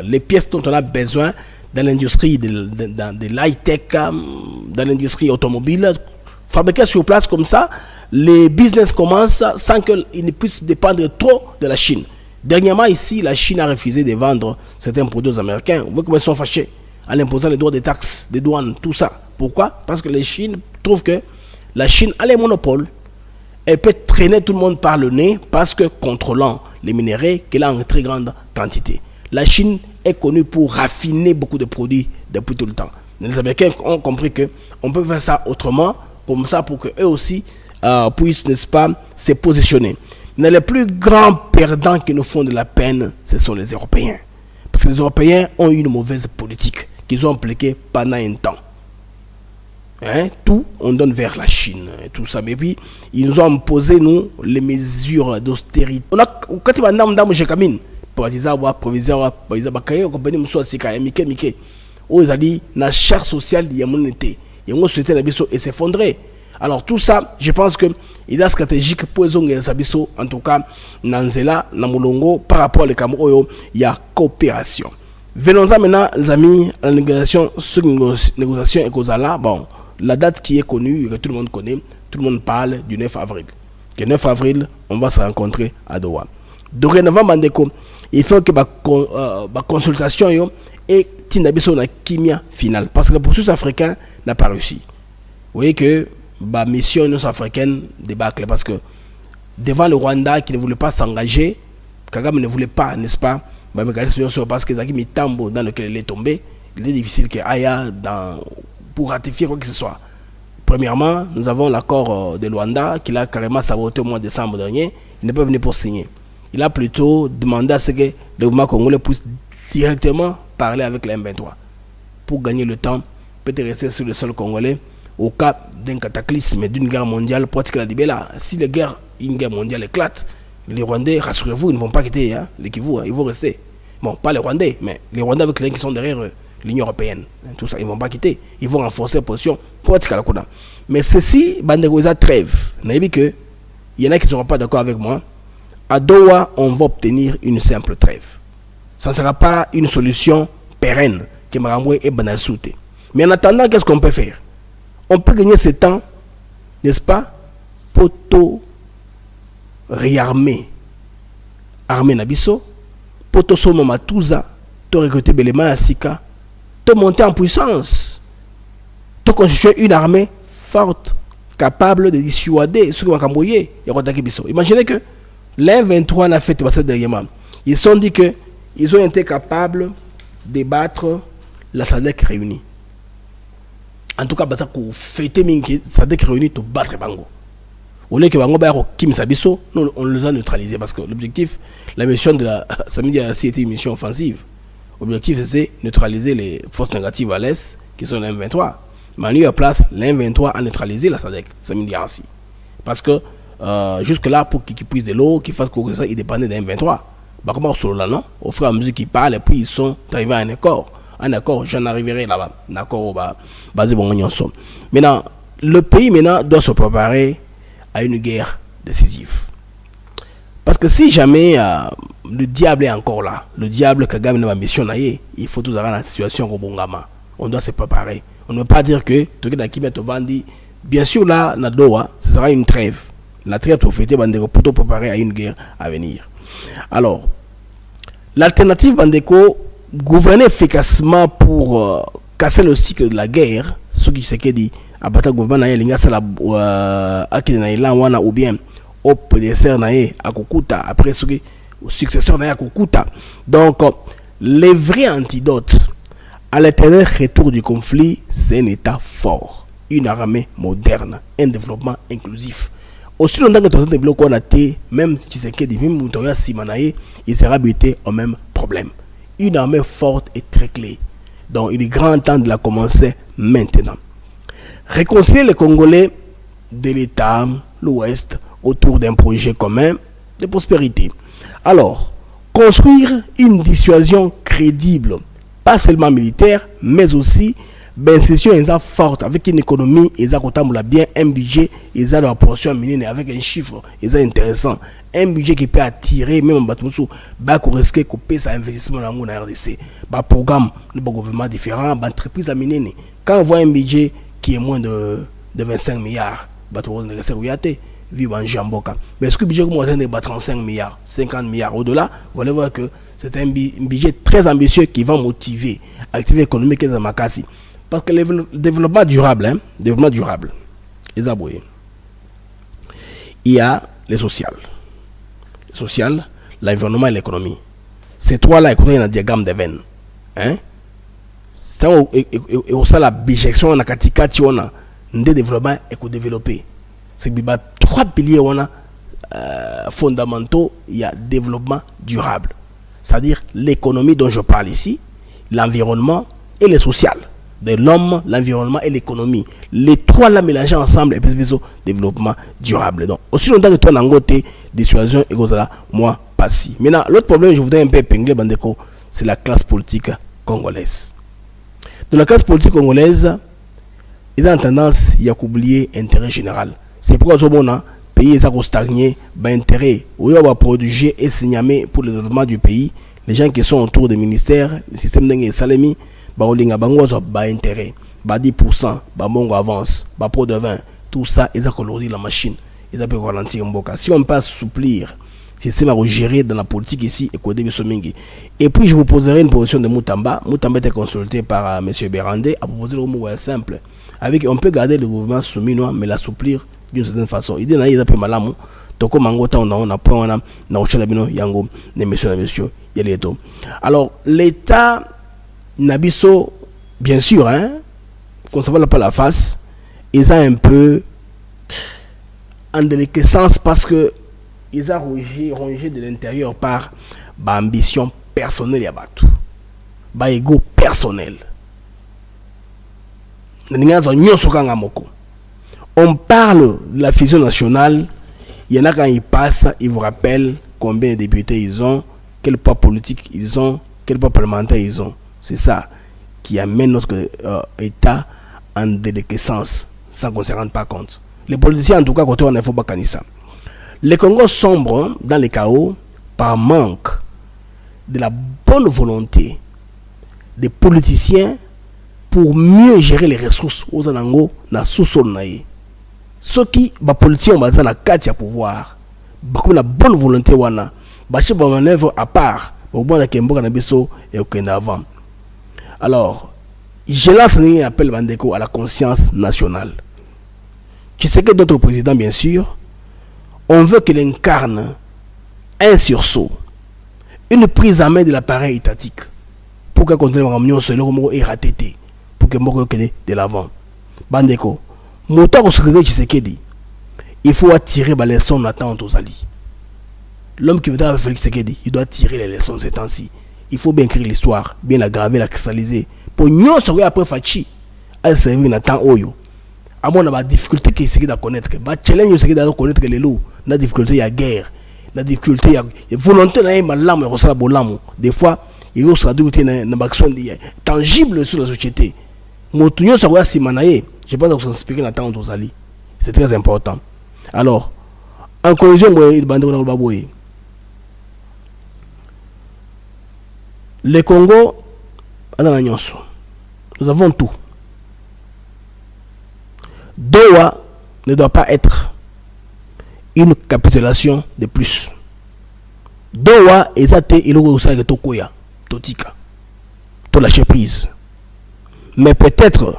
[SPEAKER 3] les pièces dont on a besoin dans l'industrie de l'high-tech, dans l'industrie automobile, fabriquées sur place comme ça, les business commencent sans qu'ils ne puissent dépendre trop de la Chine. Dernièrement, ici, la Chine a refusé de vendre certains produits aux Américains. Vous voyez comment ils sont fâchés en imposant les droits des taxes, des douanes, tout ça. Pourquoi? Parce que les Chines trouvent que la Chine a les monopoles. Elle peut traîner tout le monde par le nez parce que contrôlant les minéraux qu'elle a en très grande quantité. La Chine est connue pour raffiner beaucoup de produits depuis tout le temps. Les Américains ont compris que on peut faire ça autrement, comme ça, pour qu'eux aussi puissent, n'est-ce pas, se positionner. Mais les plus grands perdants qui nous font de la peine, ce sont les Européens. Parce que les Européens ont eu une mauvaise politique qu'ils ont appliquée pendant un temps. Tout, on donne vers la Chine et tout ça. Mais puis, ils nous ont imposé, nous, les mesures d'austérité. On a, quand il y a un homme j'ai camine, provisoire, compagnie, Mike. Ils ont dit, la charte sociale, il y a mon été. Il y a une société qui s'effondrer. Alors, tout ça, je pense que il est stratégique pour les gens, en tout cas, Nanzela, Namulongo, par rapport à Cameroun, il y a coopération. Venons-en maintenant, les amis, à la négociation, sur négociation et Kozala. Bon, la date qui est connue, que tout le monde connaît, tout le monde parle du 9 avril. Le 9 avril, on va se rencontrer à Doha. Dorénavant, Bandeko, il faut que la consultation et Tinabiso na kimia finale. Parce que le processus africain n'a pas réussi. Vous voyez que la mission africaine débâcle. Parce que devant le Rwanda qui ne voulait pas s'engager, Kagame ne voulait pas, n'est-ce pas, parce que Zaki Mitambo dans lequel il est tombé, il est difficile que Aya pour ratifier quoi que ce soit. Premièrement, nous avons l'accord de Luanda qu'il a carrément saboté au mois de décembre dernier. Il n'est pas venu pour signer. Il a plutôt demandé à ce que le gouvernement congolais puisse directement parler avec la M23 pour gagner le temps, peut-être rester sur le sol congolais au cas d'un cataclysme, d'une guerre mondiale. Si une guerre mondiale éclate, les Rwandais, rassurez-vous, ils ne vont pas quitter les Kivu, ils vont rester. Bon, pas les Rwandais, mais les Rwandais avec les qui sont derrière l'Union européenne, tout ça, ils ne vont pas quitter. Ils vont renforcer la position pour Atikalakuna. Mais ceci, Bandegoza trêve. Vous avez vu qu'il y en a qui ne seront pas d'accord avec moi. À Doha, on va obtenir une simple trêve. Ça ne sera pas une solution pérenne qui m'a renvoyé et banal souté. Mais en attendant, qu'est-ce qu'on peut faire? On peut gagner ce temps, n'est-ce pas, pour tout réarmer. Armer Nabiso, pour tout sommer Matouza, pour recruter Belema Asika, pour monter en puissance, pour constituer une armée forte, capable de dissuader ceux qui vont camboyer. Imaginez que l'M23 n'a fait passer dernièrement. Ils se sont dit que ils ont été capables de battre la SADC réunie. En tout cas, parce que fêter mingi SADC réunie pour battre Bango. Au lieu que Bango ba Kim Sabiso, nous on les a neutralisés parce que l'objectif, la mission de la samedi c'était une mission offensive. L'objectif c'est neutraliser les forces négatives à l'est qui sont les M23. Mais lui à place l'M23 a neutralisé la SADC samedi ainsi. Parce que jusque là pour qu'ils puissent de l'eau, qu'ils fassent quoi que ça, ils dépendaient des M23. Bah comment sur là non, au fur et à mesure qu'ils parlent et puis ils sont arrivés à un accord. Un accord, j'en arriverai là-bas. Un accord basé bon on somme. Maintenant, le pays maintenant doit se préparer à une guerre décisive. Parce que si jamais le diable est encore là, le diable Kagame n'a pas mission il faut tout avoir la situation au Bongama. On doit se préparer. On ne peut pas dire que bien sûr là, na Doha, ce sera une trêve. La trêve pour fêter Bandeko pour préparer à une guerre à venir. Alors, l'alternative Bandeko, gouverner efficacement pour casser le cycle de la guerre, ce qui s'est dit, à partir du gouvernement, il y a ou bien au PDSR à Kukuta, après ce qui successeur à Kukuta. Donc, les vrais antidotes à l'éternel retour du conflit, c'est un État fort, une armée moderne, un développement inclusif. Aussi longtemps que tu as développé on a été, même si c'est que des même il sera buté au même problème. Une armée forte et très clé. Donc il est grand temps de la commencer maintenant. Réconcilier les Congolais de l'État, l'Ouest, autour d'un projet commun de prospérité. Alors, construire une dissuasion crédible, pas seulement militaire, mais aussi d'institution forte, avec une économie, ils ont bien un budget, ils ont la portion minine avec un chiffre, ils ont intéressant. Un budget qui peut attirer même Batmusu, pour risquer de couper sa investissement dans la RDC. Programme de gouvernement différent, entreprise à minine. Quand on voit un budget qui est moins de 25 milliards, vu en Jamboka. Mais est-ce que le budget commence à 35 milliards, 50 milliards au-delà, vous allez voir que c'est un budget très ambitieux qui va motiver l'activité économique de Makassi. Parce que le développement durable, il y a les sociales. Le social, l'environnement et l'économie. Ces trois-là, écoutez, il y a un diagramme de veine. c'est aussi la bijection na katikati wana de développement éco-développé. C'est que 3 piliers wana fondamentaux, il y a développement durable, c'est-à-dire l'économie dont je parle ici, l'environnement et le social, de l'homme, l'environnement et l'économie. Les trois là mélangés ensemble et puis développement durable. Donc aussi longtemps que toi n'as côté dissuasion et là moi pas si. Maintenant l'autre problème je voudrais un peu épingler Bandeko, c'est la classe politique congolaise. De la classe politique congolaise, ils ont tendance à oublier l'intérêt général. C'est pourquoi ce pays est stagné, intérêt, où il va produire et signaler pour le développement du pays. Les gens qui sont autour des ministères, le système de Salemi, intérêt, 10%, mongo avance, pro de 20, tout ça, ils ont colorisé la machine, ils ont ralentir un boca. Si on peut assouplir, c'est ça à gérer dans la politique ici et puis je vous poserai une position de Moutamba. Moutamba était consulté par M. Bérandé à proposer le mot simple. Avec on peut garder le gouvernement soumis, mais l'assouplir d'une certaine façon. Il dit qu'il y a un peu malamu. Donc comme on a point on a yango les messieurs il y a les deux. Alors l'État Nabiso bien sûr qu'on ne pas la face, ils ont un peu en déliquescence parce que ils ont rongé de l'intérieur par ambition personnelle et tout, ego personnel. On parle de la fusion nationale, il y en a quand ils passent, ils vous rappellent combien de députés ils ont, quel poids politique ils ont, quel poids parlementaire ils ont. C'est ça qui amène notre État en déliquescence sans qu'on ne se rende pas compte. Les politiciens en tout cas, quand on ne faut pas ça. Le Congo sombre dans les chaos par manque de la bonne volonté des politiciens pour mieux gérer les ressources aux anango na sous-sol naïe. Ceux qui les politiciens ont besoin de pouvoir, la bonne volonté wana, baché ba manœuvre à part, au bon la kembo na biso et au avant. Alors, je lance un appel Bandeko à la conscience nationale. Tu sais que d'autres présidents bien sûr, on veut qu'il incarne un sursaut, une prise en main de l'appareil étatique pour que continue à ramener ce mot et ratété pour que Moko de l'avant. Bandeko, montant au secrétaire Tshisekedi, il faut attirer les leçons d'attente aux alliés. L'homme qui veut faire Félix Tshisekedi, il doit tirer les leçons de ces temps-ci. Il faut bien écrire l'histoire, bien la graver, la cristalliser. Pour nous, ce après Fachi, à servir dans temps oyo. À mon avis, la difficulté qui est à connaître, le challenge qui est à connaître les loups, la difficulté, il y a guerre, la difficulté, il y a volonté, il y a l'âme, il y a des fois, il y a une action tangible sur la société. Je pense que ça s'inspire dans temps aux alliés. C'est très important. Alors, en conclusion, le Congo, nous avons tout. Doha ne doit pas être une capitulation de plus. Doha est il y a Tokoya, Totika, tout lâcher prise. Mais peut-être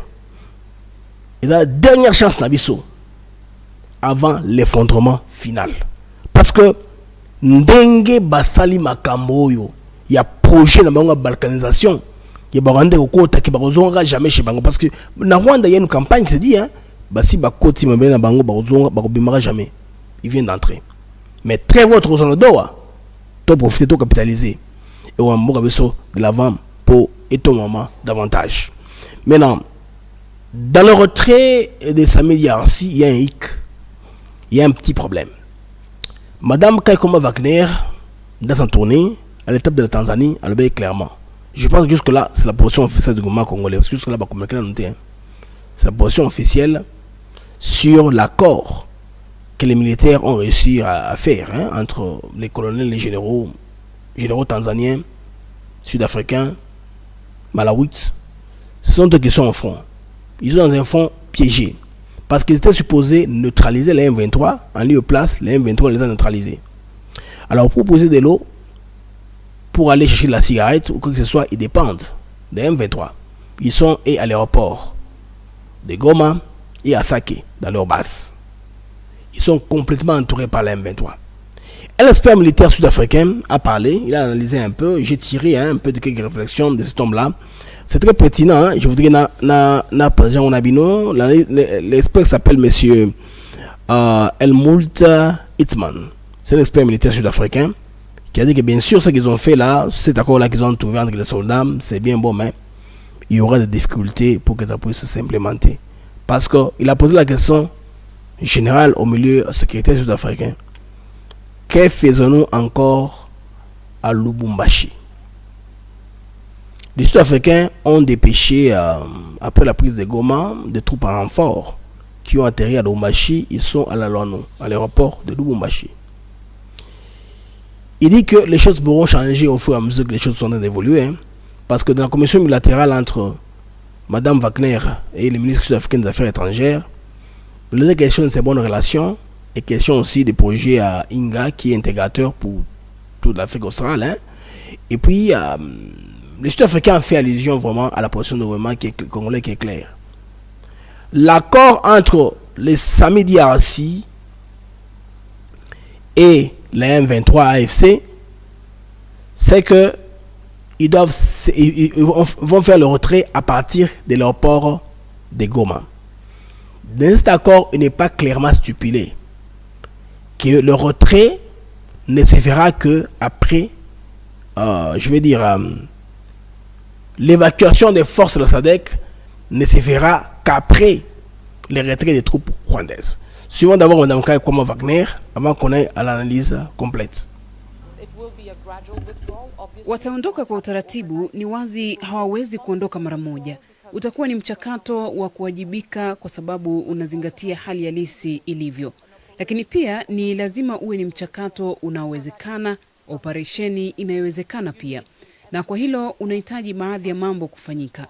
[SPEAKER 3] il y a la dernière chance Nabiso avant l'effondrement final. Parce que Ndenge Basali Makamboyo, il y a projet de la balkanisation. Il y a des gens qui ne jamais chez Bango. Parce que dans Rwanda, il y a une campagne qui se dit si Bakoti m'a bien à Bango, Bango jamais. Il vient d'entrer. Mais très votre zone de Doha, tu profiter, tu capitaliser. Et on va de l'avant pour étonnement davantage. Maintenant, dans le retrait de sa médiarcie, il y a un hic. Il y a un petit problème. Madame Kaikoma Wagner, dans sa tournée, à l'étape de la Tanzanie, elle le dit clairement. Je pense que jusque-là, c'est la position officielle du gouvernement congolais. Parce que jusque-là, c'est la position officielle sur l'accord que les militaires ont réussi à faire entre les colonels et les généraux tanzaniens, sud-africains, malawits. Ce sont eux qui sont au front. Ils sont dans un front piégé. Parce qu'ils étaient supposés neutraliser les M23. En lieu de place, les M23 les ont neutralisés. Alors, pour poser de l'eau, pour aller chercher de la cigarette ou quoi que ce soit, ils dépendent des M23. Ils sont à l'aéroport de Goma et à Sake, dans leur base. Ils sont complètement entourés par les M23. Un expert militaire sud-africain a parlé, il a analysé un peu, j'ai tiré un peu de quelques réflexions de cet homme-là. C'est très pertinent, hein? Je voudrais l'expert s'appelle monsieur Helmut Hitzmann. C'est un expert militaire sud-africain qui a dit que bien sûr ce qu'ils ont fait là, cet accord-là qu'ils ont trouvé entre les soldats, c'est bien bon, mais il y aura des difficultés pour que ça puisse s'implémenter. Parce qu'il a posé la question générale au milieu secrétaire sud-africain. Que faisons-nous encore à Lubumbashi? Les Sud-Africains ont dépêché, après la prise de Goma, des troupes en renfort qui ont atterri à Lubumbashi. Ils sont à la Loano, à l'aéroport de Lubumbashi. Il dit que les choses pourront changer au fur et à mesure que les choses sont en train d'évoluer. Hein, parce que dans la commission bilatérale entre Mme Wagner et le ministre sud-africain des Affaires étrangères, il y a question de ces bonnes relations et question aussi des projets à INGA qui est intégrateur pour toute l'Afrique australe. Hein. Et puis, les Sud-Africains ont fait allusion vraiment à la position de gouvernement congolais qui est claire. L'accord entre les Sami DRC et les M23 AFC, c'est que ils vont faire le retrait à partir de l'aéroport de Goma. Dans cet accord, il n'est pas clairement stipulé que le retrait ne se fera que après, l'évacuation des forces de la SADC ne se fera qu'après le retrait des troupes rwandaises. Suivons d'abord Mme Kaikoma Wagner avant qu'on ait à l'analyse complète.
[SPEAKER 9] Wataondoka kwa utaratibu, ni wazi hawawezi kuondoka mara moja. Utakuwa ni mchakato wa kuwajibika kwa sababu unazingatia hali halisi ilivyo. Lakini pia ni lazima uwe ni mchakato unaowezekana, operesheni inayowezekana pia. Na kwa hilo unahitaji baadhi ya mambo kufanyika.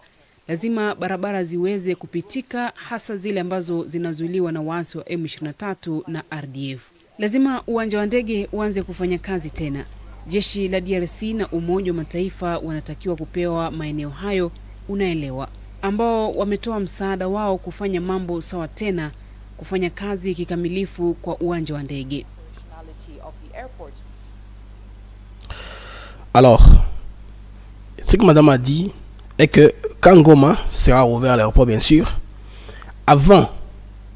[SPEAKER 9] Lazima barabara ziweze kupitika, hasa zile ambazo zinazuiliwa na waasi wa M23 na RDF. Lazima uwanja wa ndege uanze kufanya kazi tena. Jeshi la DRC na Umoja wa Mataifa wanatakiwa kupewa maeneo hayo, unaelewa, ambao wametoa msaada wao kufanya mambo sawa tena, kufanya kazi kikamilifu kwa uwanja wa ndege.
[SPEAKER 3] Alors, ce que madame a dit est que quand Goma sera ouvert à l'aéroport, bien sûr, avant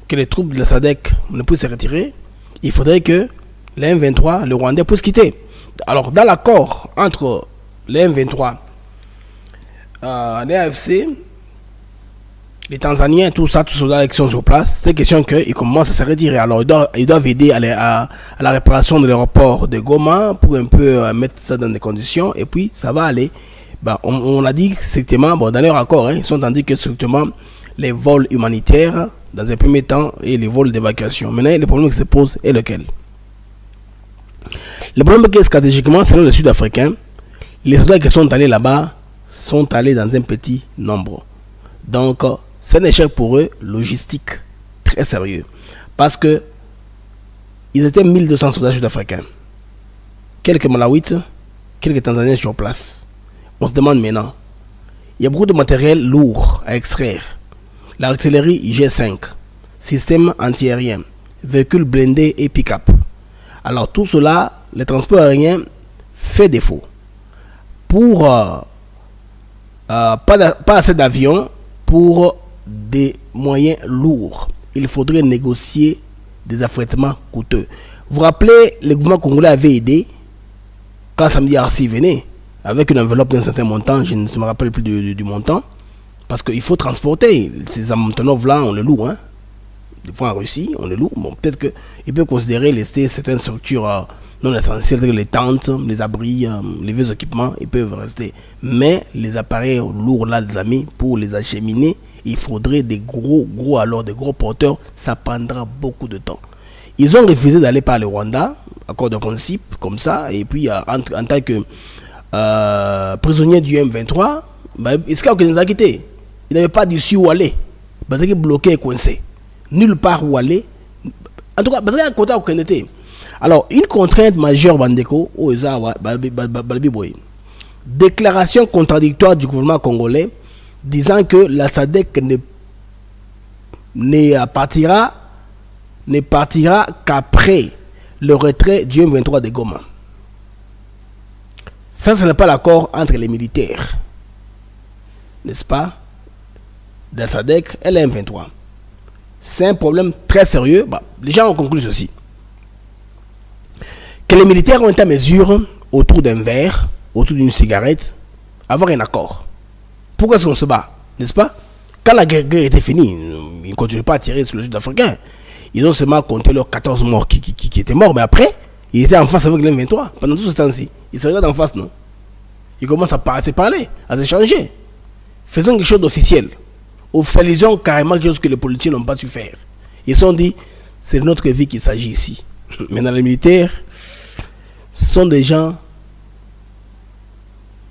[SPEAKER 3] que les troupes de la SADC ne puissent se retirer, il faudrait que les M23, le Rwandais, puissent quitter. Alors, dans l'accord entre les M23, les AFC, les Tanzaniens, tout ça, tous ceux qui sont sur place, c'est question qu'ils commencent à se retirer. Alors, ils doivent aider à la réparation de l'aéroport de Goma pour un peu mettre ça dans des conditions, et puis ça va aller. Ben, on a dit strictement, bon, dans leur accord, hein, ils sont dit que strictement les vols humanitaires, dans un premier temps, et les vols d'évacuation. Maintenant, le problème qui se pose est lequel? Le problème est que stratégiquement, selon les Sud-Africains, les soldats qui sont allés là-bas sont allés dans un petit nombre. Donc, c'est un échec pour eux, logistique, très sérieux. Parce que ils étaient 1200 soldats sud-africains. Quelques Malawites, quelques Tanzaniens sur place. On se demande maintenant, il y a beaucoup de matériel lourd à extraire. L'artillerie G5, système antiaérien, véhicules blindés et pick-up. Alors tout cela, le transport aérien fait défaut. Pour pas assez d'avions, pour des moyens lourds, il faudrait négocier des affrètements coûteux. Vous vous rappelez, le gouvernement congolais avait aidé quand Samedi Arsi venait avec une enveloppe d'un certain montant, je ne me rappelle plus du montant, parce qu'il faut transporter ces Amontonov là, on les loue, hein. Des fois en Russie, on les loue. Bon, peut-être qu'ils peuvent considérer laisser certaines structures non essentielles, les tentes, les abris, les vieux équipements, ils peuvent rester. Mais les appareils lourds là, les amis, pour les acheminer, il faudrait des gros porteurs, ça prendra beaucoup de temps. Ils ont refusé d'aller par le Rwanda, accord de principe, comme ça, et puis en tant que prisonnier du M23, Iska nous a quitté. Il n'avait pas d'issue où aller. Parce qu'il est bloqué et coincé. Nulle part où aller. En tout cas, parce qu'il y a un quota où était. Alors, une contrainte majeure, Bandeko, déclaration contradictoire du gouvernement congolais disant que la SADC ne partira qu'après le retrait du M23 de Goma. Ça, ce n'est pas l'accord entre les militaires, n'est-ce pas, de SADC et le M23. C'est un problème très sérieux. Les gens ont conclu ceci. Que les militaires ont été à mesure, autour d'un verre, autour d'une cigarette, avoir un accord. Pourquoi est-ce qu'on se bat, n'est-ce pas? Quand la guerre était finie, ils ne continuaient pas à tirer sur le Sud-Africain. Ils ont seulement compté leurs 14 morts qui étaient morts, mais après, ils étaient en face avec le M23. Pendant tout ce temps-ci, ils se regardent en face, non? Ils commencent à se parler, à s'échanger. Faisons quelque chose d'officiel. Officialisons carrément quelque chose que les politiciens n'ont pas su faire. Ils se sont dit, c'est de notre vie qu'il s'agit ici. Maintenant, les militaires sont des gens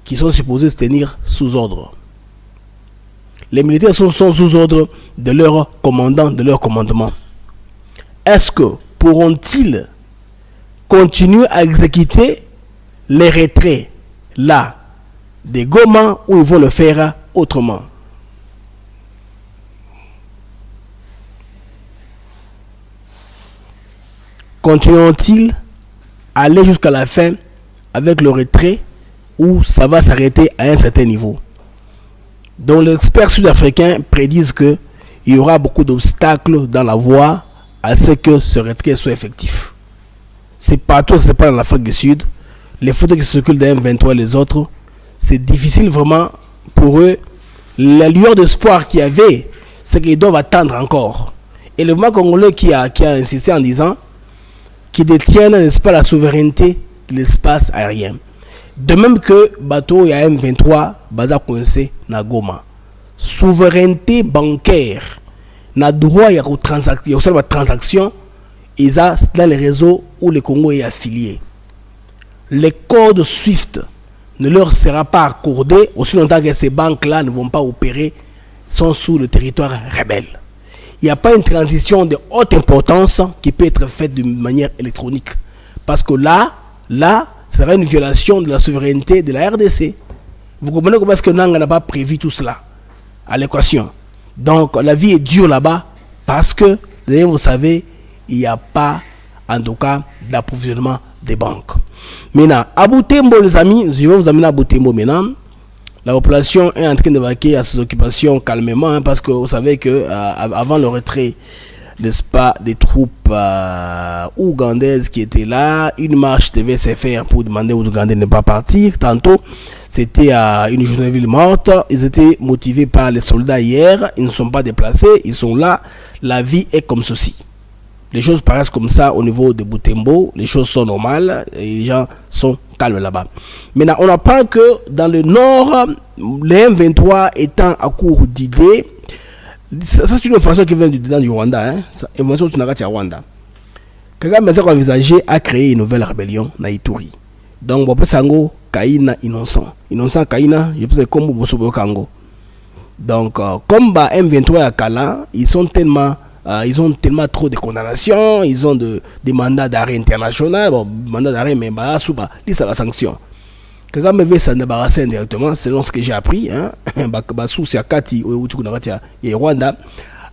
[SPEAKER 3] qui sont supposés se tenir sous ordre. Les militaires sont sous ordre de leur commandant, de leur commandement. Est-ce que pourront-ils continuer à exécuter les retraits là des Goma ou ils vont le faire autrement? Continueront-ils à aller jusqu'à la fin avec le retrait ou ça va s'arrêter à un certain niveau? Donc les experts sud-africains prédisent qu'il y aura beaucoup d'obstacles dans la voie à ce que ce retrait soit effectif. C'est partout, c'est pas dans l'Afrique du Sud. Les photos qui circulent d'un M23 et les autres, c'est difficile vraiment pour eux. La lueur d'espoir qu'il y avait, c'est qu'ils doivent attendre encore. Et le mouvement congolais qui a insisté en disant qu'ils détiennent, n'est-ce pas, la souveraineté de l'espace aérien. De même que bateau et M23 baza coincé na Goma. Souveraineté bancaire. Na droit il y a une transaction dans les réseaux où le Congo est affilié. Les codes SWIFT ne leur sera pas accordé aussi longtemps que ces banques-là ne vont pas opérer, sont sous le territoire rebelle. Il n'y a pas une transition de haute importance qui peut être faite d'une manière électronique. Parce que là, ce sera une violation de la souveraineté de la RDC. Vous comprenez comment est-ce que Nanga n'a pas prévu tout cela à l'équation. Donc la vie est dure là-bas parce que, vous savez, il n'y a pas, en tout cas, d'approvisionnement des banques. Maintenant, à Butembo, les amis, je vais vous amener à Butembo maintenant. La population est en train de vaquer à ses occupations calmement, parce que vous savez que avant le retrait, n'est-ce pas, des troupes ougandaises qui étaient là, une marche devait se faire pour demander aux Ougandais de ne pas partir. Tantôt, c'était une journée ville morte. Ils étaient motivés par les soldats hier. Ils ne sont pas déplacés. Ils sont là. La vie est comme ceci. Les choses paraissent comme ça au niveau de Butembo. Les choses sont normales. Et les gens sont calmes là-bas. Maintenant, on apprend que dans le nord, les M23 étant à court d'idées, ça c'est une information qui vient du Rwanda. Information qui vient du Rwanda. Kagame a envisagé à créer une nouvelle rébellion na Ituri. Donc, on peut sango Kaina innocent. Innocent Kaina, je pense comme Bosobo Kango. Donc, comme M23 à Kala, ils ont tellement trop de condamnations, ils ont des mandats d'arrêt international, mandat d'arrêt, mais ça la sanction. Kagame veut s'en débarrasser indirectement, selon ce que j'ai appris, et Rwanda,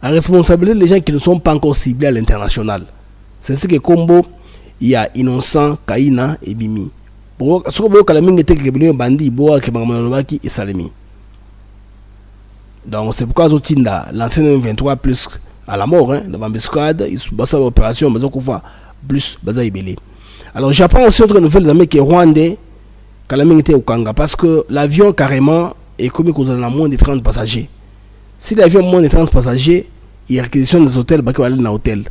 [SPEAKER 3] à responsabiliser les gens qui ne sont pas encore ciblés à l'international. C'est ce que Combo, il y a Innocent, Kaina et Bimi. Donc c'est pourquoi Zotinda, l'ancien M23 plus à la mort, dans l'embuscade, il se passe à l'opération, plus Baza Ibele. Alors j'apprends aussi autre nouvelle des amis qui est Rwandais, Kalamingité au Kanga, parce que l'avion carrément est commis qu'on a moins de 30 passagers. Si l'avion a moins de 30 passagers, il y a réquisition des hôtels, il va aller dans l'hôtel.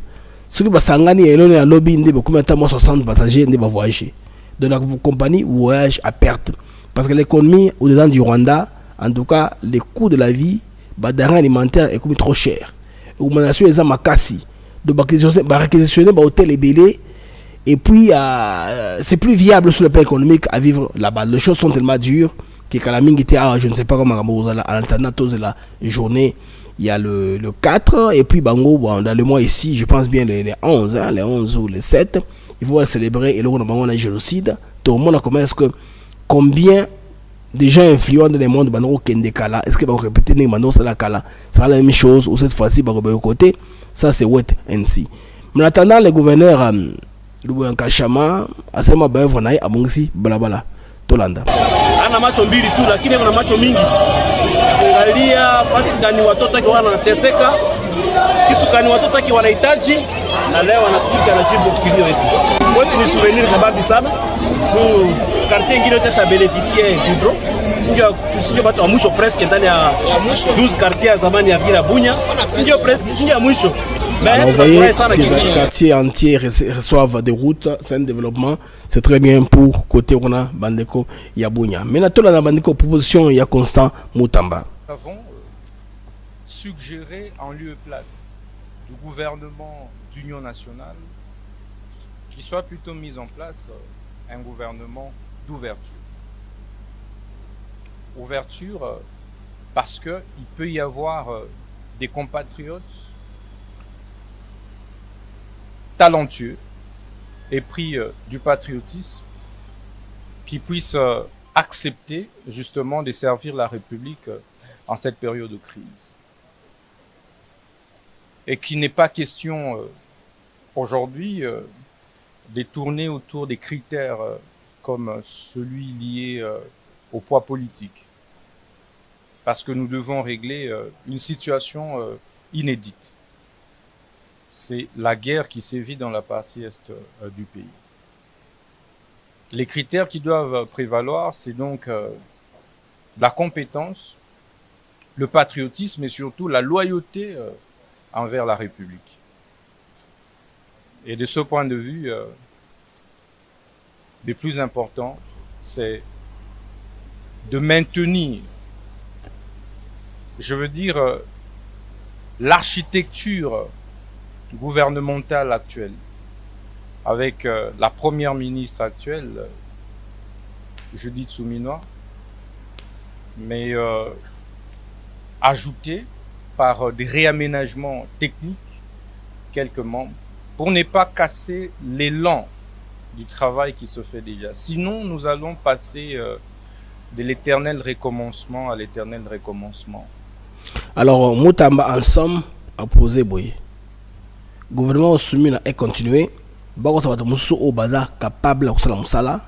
[SPEAKER 3] Ce qui va s'engager, il y a un lobby, il y a 60 passagers, il va voyager. De la compagnie voyage à perte. Parce que l'économie au-dedans du Rwanda, en tout cas, les coûts de la vie, denrées alimentaires est comme trop cher. L'augmentation est à Makassi. De réquisitionner l'hôtel est belé. Et puis, c'est plus viable sur le plan économique à vivre là-bas. Les choses sont tellement dures que Kalaming était je ne sais pas comment à l'alternance de la journée. Il y a le 4 et puis Bango, dans le mois ici, je pense bien les 11, les 11 ou les 7, il faut célébrer et le on a un génocide. Tout le monde a commencé que combien de gens influents dans le monde Bango Kendekala, est-ce que va répéter Ningmano Salakala, ça sera la même chose ou cette fois-ci Bango côté, ça c'est wet and see. Mais en attendant, les gouverneurs Lubu Nkashama asema baevo naye abungisi balabala Tolanda.
[SPEAKER 10] Ana macho mbili tu lakini kuna macho mingi. Angalia basi ndani watoto wake wanateseka. Kitu kani watoto wake wanahitaji na leo anafika na jibu kilio yetu. Wote ni souvenir kabambi sana. Juu quartier ingine yote cha beneficier hydro. Sinjo watu wa mwisho presque ndani ya 12 quartiers zamani ya Vila Bunya. Sinjo presque sinjo ya mwisho.
[SPEAKER 3] Alors, vous voyez, des quartiers entiers reçoivent des routes, c'est un développement, c'est très bien pour côté on a Bandeko Yabunya. Maintenant, tout la Bandeko proposition, il y a Constant Moutamba.
[SPEAKER 11] Nous avons suggéré en lieu et place du gouvernement d'union nationale qu'il soit plutôt mis en place un gouvernement d'ouverture. Ouverture parce qu'il peut y avoir des compatriotes talentueux, épris du patriotisme, qui puissent accepter justement de servir la République en cette période de crise. Et qu'il n'est pas question aujourd'hui de tourner autour des critères comme celui lié au poids politique. Parce que nous devons régler une situation inédite. C'est la guerre qui sévit dans la partie est du pays. Les critères qui doivent prévaloir, c'est donc la compétence, le patriotisme et surtout la loyauté envers la République. Et de ce point de vue, le plus important, c'est de maintenir, je veux dire, l'architecture gouvernementale actuelle, avec la première ministre actuelle, Judith Souminois, mais ajouté par des réaménagements techniques quelques membres, pour ne pas casser l'élan du travail qui se fait déjà. Sinon, nous allons passer de l'éternel recommencement à l'éternel recommencement.
[SPEAKER 3] Alors, Moutamba, en somme, a posé Boye. Gouvernement soumis est continué. Bako ça va être au bazar capable de faire ça.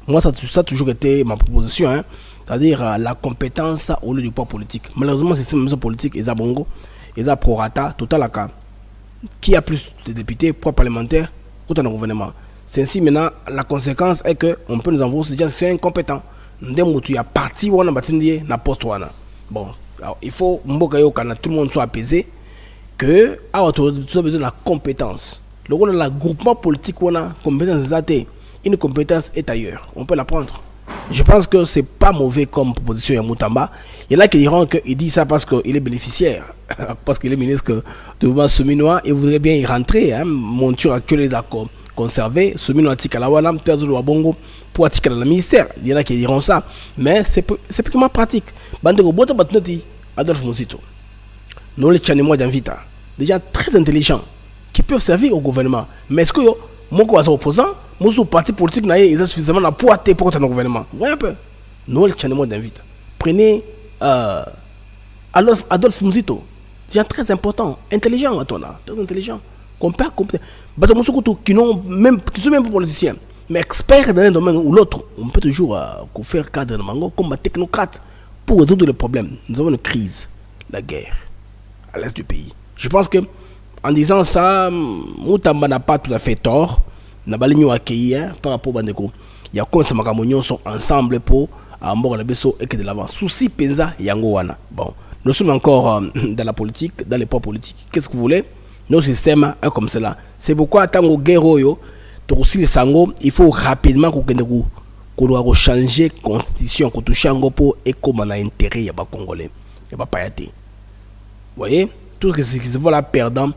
[SPEAKER 3] Moi, ça a toujours été ma proposition, hein? C'est-à-dire la compétence au lieu du poids politique. Malheureusement, c'est système politique, ils ont bongo, ils ont prorata, total à cas. Qui a plus de députés, poids parlementaire, tout un gouvernement. C'est ainsi maintenant, la conséquence est que on peut nous envoyer ces gens qui sont incompétents. Il y a parti où on a bâti na poste où on a. Bon, alors, il faut que tout le monde soit apaisé. Que tu as besoin de la compétence. Le rôle de la groupement politique, on a compétence une compétence est ailleurs. On peut la prendre. Je pense que c'est pas mauvais comme proposition à Moutamba. Il y en a qui diront qu'il dit ça parce qu'il est bénéficiaire, parce qu'il est ministre de gouvernement Souminois et voudrait bien y rentrer. Hein. Monture actuelle est d'accord. Conserver Souminois Tikalawana, Terzo Wabongo pour attirer le ministère. Il y en a qui diront ça. Mais c'est purement pratique. Bandego Bota Batnoti, Adolphe Mosito. Nous les tchanemos d'Invita. Des gens très intelligents qui peuvent servir au gouvernement. Mais est-ce que mon opposant, mon parti politique n'a suffisamment de poids pour le gouvernement? Vous voyez un peu? Nous les tchanemos d'Invita. Prenez Adolphe Mosito. Des gens très importants, intelligents à toi là, très intelligents. Compère, qui sont même politiciens, mais experts dans un domaine ou l'autre. On peut toujours faire cadre de mango comme un technocrate pour résoudre les problèmes. Nous avons une crise, la guerre à l'est du pays. Je pense que en disant ça, Moutamba n'a pas tout à fait tort. N'a pas l'igno accueilli par rapport à Bandeko. Il y a comme ça Makamonion sont ensemble pour Ambor la Besso et que de l'avant. Souci Penza Yangowana. Bon, nous sommes encore dans la politique, dans les poids politiques. Qu'est-ce que vous voulez? Nos systèmes est comme cela. C'est pourquoi tant que guerroyo, aussi les sango, il faut rapidement qu'on doit changer la constitution, qu'on touche un pour et comme on a intérêt, il y a pas Congolais, il n'y a pas payaté. Vous voyez, tout ce qui se voit là perdant,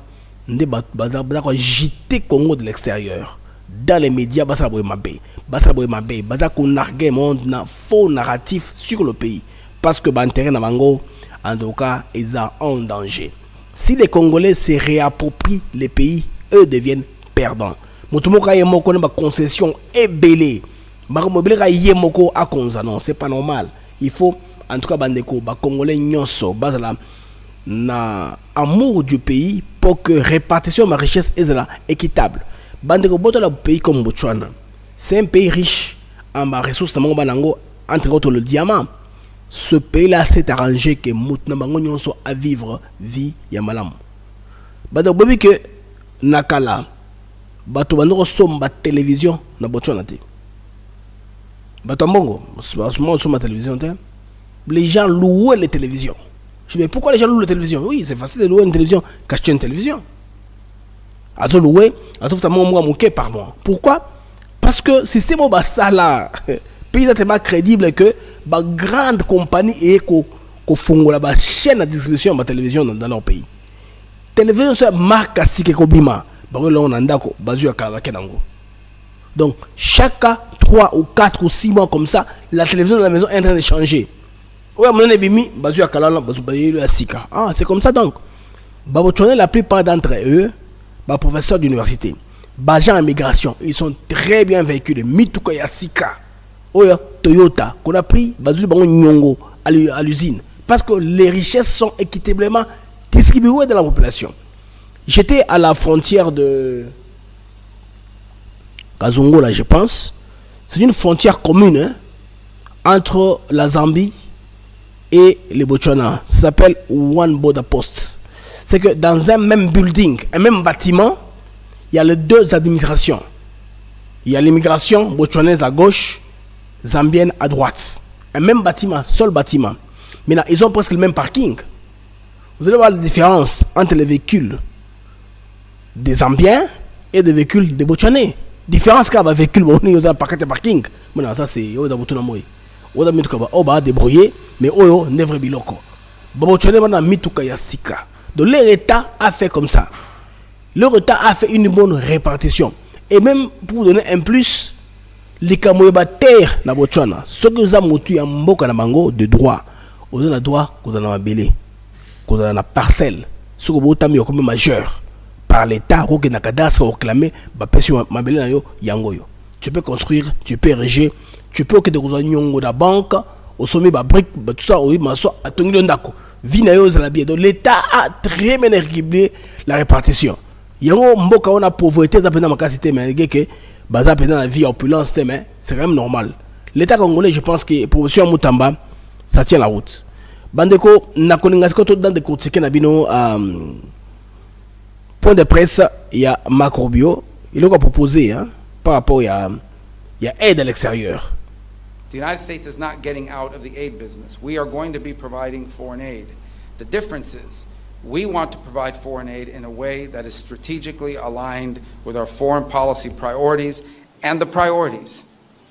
[SPEAKER 3] on jeter Congo de l'extérieur. Dans les médias, basa boy mabé, basa qu'on nargue monde na faux narratif sur le pays, parce que l'intérêt nabango, en tout cas, ils sont en danger. Si les Congolais se réapproprient les pays, eux deviennent perdants. Mutumoka yemoko na concession est belé. Baromobilera yemoko a konza non, c'est pas normal. Il faut en tout cas bandeko ba Congolais nyonso bazala na amour du pays pour que répartition de la richesse est équitable. Bandeko boto la pays comme Botswana, c'est un pays riche en ressources entre autres le diamant. Ce pays-là s'est arrangé que Moutna Bango Nyonso à vivre vie Yamalam. Bandeko bobi que Nakala, bato bandeko somba télévision na Botswana te. Bato mbongo, moi sur ma télévision te. Les gens louaient les télévisions. Je dis mais pourquoi les gens louent les télévisions? Oui, c'est facile de louer une télévision qu'acheter une télévision. Ato louer, ato ftamon moi mouké par mois. Pourquoi? Parce que système ba ça là, pays tellement crédible que ba grande compagnie et ko fongola ba chaîne de distribution ba télévision dans leur pays. Télévision c'est marque asike ko bima, ba ko lo nanda ko bazu ya kala kenango. Donc chaque 3 ou 4 ou 6 mois comme ça, la télévision de la maison est en train de changer. Ouais, mon bimi bazu ya kala bazu ba yelo asika. Ah, c'est comme ça donc. Ba Botswana la plupart d'entre eux, ba professeurs d'université, ba gens en migration, ils sont très bien véhiculés. Mituka ya sika. Oya Toyota qu'on a pris bazu bango nyongo à l'usine parce que les richesses sont équitablement distribuées dans la population. J'étais à la frontière de Kazongo là, je pense. C'est une frontière commune hein, entre la Zambie et le Botswana. Ça s'appelle One Border Post. C'est que dans un même building, un même bâtiment, il y a les deux administrations. Il y a l'immigration botswanaise à gauche, zambienne à droite. Un même bâtiment, seul bâtiment. Maintenant, ils ont presque le même parking. Vous allez voir la différence entre les véhicules des Zambiens et des véhicules des Botswanais. Différence car les véhicules ils ont un parking. Maintenant, ça c'est on a mis on va débrouiller, mais on ne devrait biloko. Botswanais maintenant mituka ya sika. Donc l'État a fait comme ça. L'État a fait une bonne répartition. Et même pour donner un plus, les Kamoyeba terre na Botswana, ce que vous avez monté en mboka na bango de droit, vous avez le droit que vous en avez belé, que vous avez la parcelle, ce que vous avez comme majeur par l'État, que vous avez réclamé, tu peux construire, tu peux ériger, tu peux que vous ayez la banque, au sommet de la brique, tout ça, oui, mais ça, à ton donc l'État a très bien réglé la répartition. Il y a une pauvreté, mais la vie opulence, c'est quand même normal. L'État congolais, je pense que pour M. Moutamba, ça tient la route. Bandeko, na koningasiko dans des critiques nabino point de presse, il y a Macrobio, il a proposé hein, par rapport il y a aide à l'extérieur.
[SPEAKER 12] The United States is not getting out of the aid business. We are going to be providing foreign aid. The difference is we want to provide foreign aid in a way that is strategically aligned with our foreign policy priorities and the priorities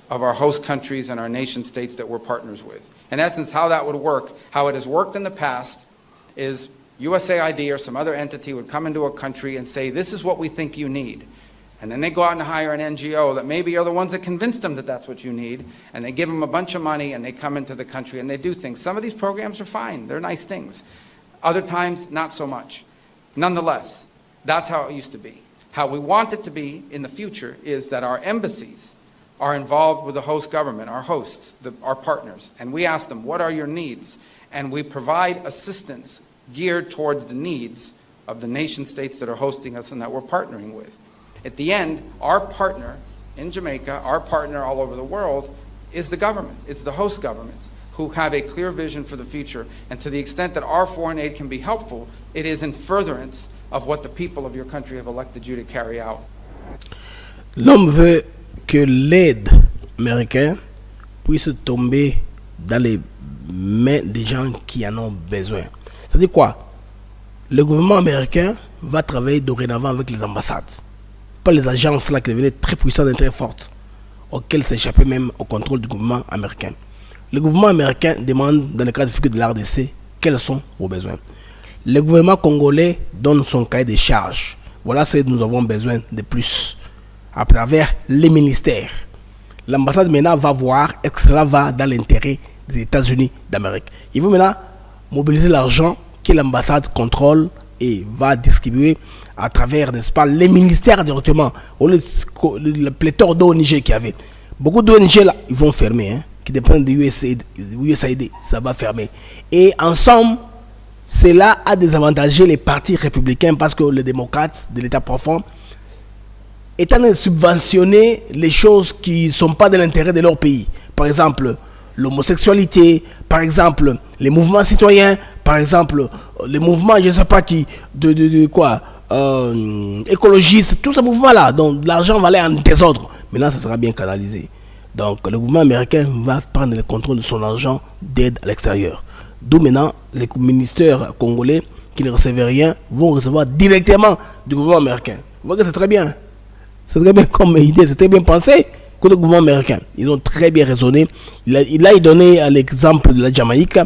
[SPEAKER 12] of our host countries and our nation states that we're partners with. In essence, how that would work, how it has worked in the past, is USAID or some other entity would come into a country and say, this is what we think you need. And then they go out and hire an NGO that maybe are the ones that convinced them that that's what you need, and they give them a bunch of money and they come into the country and they do things. Some of these programs are fine, they're nice things. Other times, not so much. Nonetheless, that's how it used to be. How we want it to be in the future is that our embassies are involved with the host government, our hosts, our partners, and we ask them, what are your needs? And we provide assistance geared towards the needs of the nation states that are hosting us and that we're partnering with. At the end, our partner in Jamaica, our partner all over the world, is the government. It's the host governments who have a clear vision for the future. And to the extent that our foreign aid can be helpful, it is in furtherance of what the people of your country have elected you to carry out.
[SPEAKER 3] L'homme veut que l'aide américaine puisse tomber dans les mains des gens qui en ont besoin. C'est-à-dire quoi? Le gouvernement américain va travailler dorénavant avec les ambassades. Pas les agences là qui devenaient très puissantes et très fortes, auxquelles s'échappaient même au contrôle du gouvernement américain. Le gouvernement américain demande, dans le cadre de figure de l'RDC, quels sont vos besoins. Le gouvernement congolais donne son cahier de charges. Voilà ce que nous avons besoin de plus, à travers les ministères. L'ambassade maintenant va voir, est-ce que cela va dans l'intérêt des États-Unis d'Amérique. Il veut maintenant mobiliser l'argent que l'ambassade contrôle et va distribuer à travers, n'est-ce pas, les ministères directement. Le pléthore d'ONG qu'il y avait. Beaucoup d'ONG là, ils vont fermer, hein, qui dépendent de USAID, ça va fermer. Et ensemble, cela a désavantagé les partis républicains parce que les démocrates de l'État profond est en train de subventionner les choses qui ne sont pas de l'intérêt de leur pays. Par exemple, l'homosexualité, par exemple, les mouvements citoyens, par exemple, les mouvements, je ne sais pas qui, écologistes, tous ces mouvements-là. Donc, l'argent va aller en désordre. Maintenant, ça sera bien canalisé. Donc, le gouvernement américain va prendre le contrôle de son argent d'aide à l'extérieur. D'où maintenant, les ministères congolais qui ne recevaient rien vont recevoir directement du gouvernement américain. Vous voyez que c'est très bien. C'est très bien comme idée, c'est très bien pensé. Le gouvernement américain, ils ont très bien raisonné. Il a donné l'exemple de la Jamaïque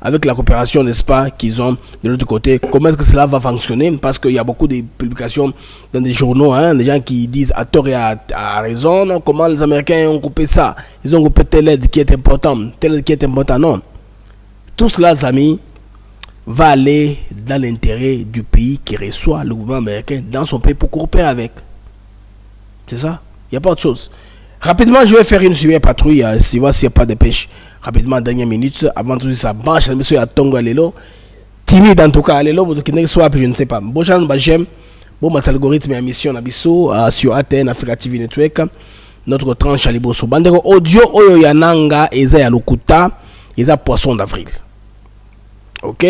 [SPEAKER 3] avec la coopération, n'est-ce pas, qu'ils ont de l'autre côté. Comment est-ce que cela va fonctionner? Parce qu'il y a beaucoup de publications dans des journaux, des gens qui disent à tort et à raison, comment les Américains ont coupé ça. Ils ont coupé telle aide qui est importante, telle aide qui est importante. Non. Tout cela, les amis, va aller dans l'intérêt du pays qui reçoit le gouvernement américain dans son pays pour coopérer avec. C'est ça. Il n'y a pas autre chose. Rapidement, je vais faire une super patrouille, si voir s'il n'y a pas de pêche. Rapidement, dernière minute, avant tout ça, marche, monsieur à Tongo Alelo. Timide en tout cas, Alelo, vous qui soit, je ne sais pas. Bon, j'aime. Bon, notre algorithme et émission Nabiso sur ATN Africa TV Network. Notre tranche à Liboso. Bandero audio, Oyo Yananga, Eza Yalukuta, Eza poisson d'avril. Ok?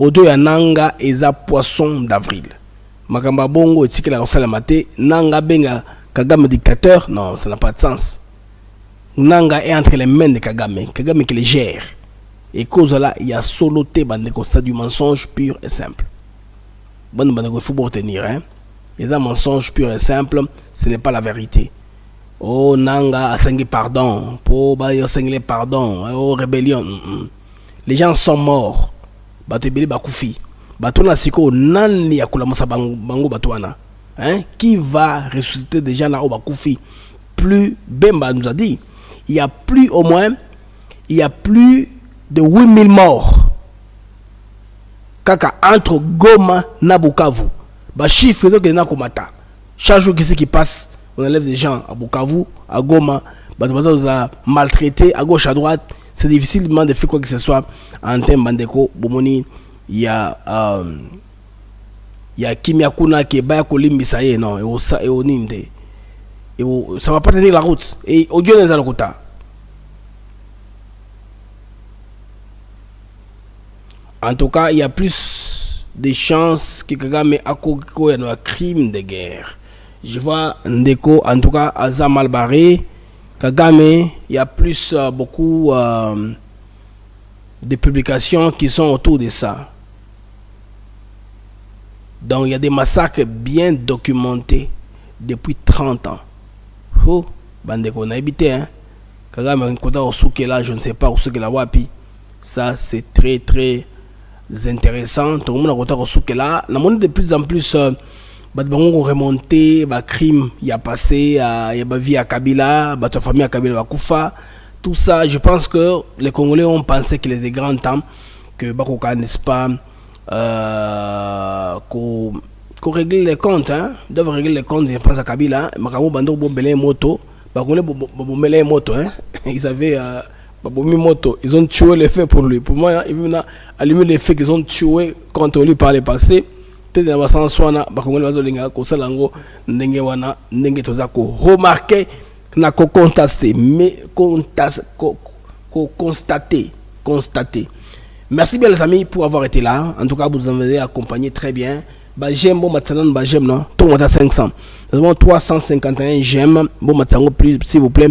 [SPEAKER 3] Audio Yananga, Eza poisson d'avril. Makamba Bongo, Tiki la Rosalamate, Nanga Benga. Kagame dictateur, non, ça n'a pas de sens. Nanga est entre les mains de Kagame. Kagame qui les gère. Et cause là, il y a soloté, bandeko, ça du mensonge pur et simple. Bon, bandeko, il faut bien retenir, hein. Et ça, mensonge pur et simple, ce n'est pas la vérité. Oh, Nanga a sangé pardon. Oh, bah, il a sangé pardon. Oh, rébellion. Les gens sont morts. Batebeli bakoufi. Batona siko, nani yakula mosa bango batouana. Hein? Qui va ressusciter des gens là au Bakoufi? Plus, Bemba nous a dit, il y a plus de 8000 morts. Kaka entre Goma na Bukavu. Bah chiffre que na komata. Chaque jour qui passe, on enlève des gens à Bukavu, à Goma, bah nous a maltraité à gauche à droite. C'est difficilement de faire quoi que ce soit en termes bandeko, bomoni, il y a Kimia Kuna qui est baya kolimbisa ye non et ça va pas tenir la route et audio les alokota. En tout cas, il y a plus de chances que Kagame akoko y a un crime de guerre. Je vois Ndeko en tout cas Aza mal barré. Kagame, il y a plus beaucoup de publications qui sont autour de ça. Donc il y a des massacres bien documentés depuis 30 ans. Oh, bandeko na habité hein. Kagame kota osuke là, je ne sais pas osuke la wapi. Ça c'est très très intéressant. Tout le monde a kota osuke là. La monde de plus en plus bango remonter ba crime il y a passé il y a ba vie à Kabila, ba famille à Kabila ba kufa. Tout ça, je pense que les Congolais ont pensé qu'il est de grand temps que Bakoka n'est-ce pas qu'on règle les comptes, hein, doivent régler les comptes, je pense à Kabila, Makamo Bando Bombele Moto, Bakole Bombele Moto, hein, ils avaient Babomi Moto, ils ont tué les faits pour lui. Pour moi, ils viennent allumer les faits qu'ils ont tués contre lui par le passé. Peut-être dans le sens où Bakongole Bazolinga, Kosalango, Nengewana, Nengetozako, remarqué, n'a qu'à contester, mais constater. Merci bien les amis pour avoir été là. En tout cas, vous avez accompagné très bien. Bah, j'aime bon maintenant, bah j'aime non. Tout le monde a 500. Nous avons 351 j'aime. Bon maintenant plus s'il vous plaît.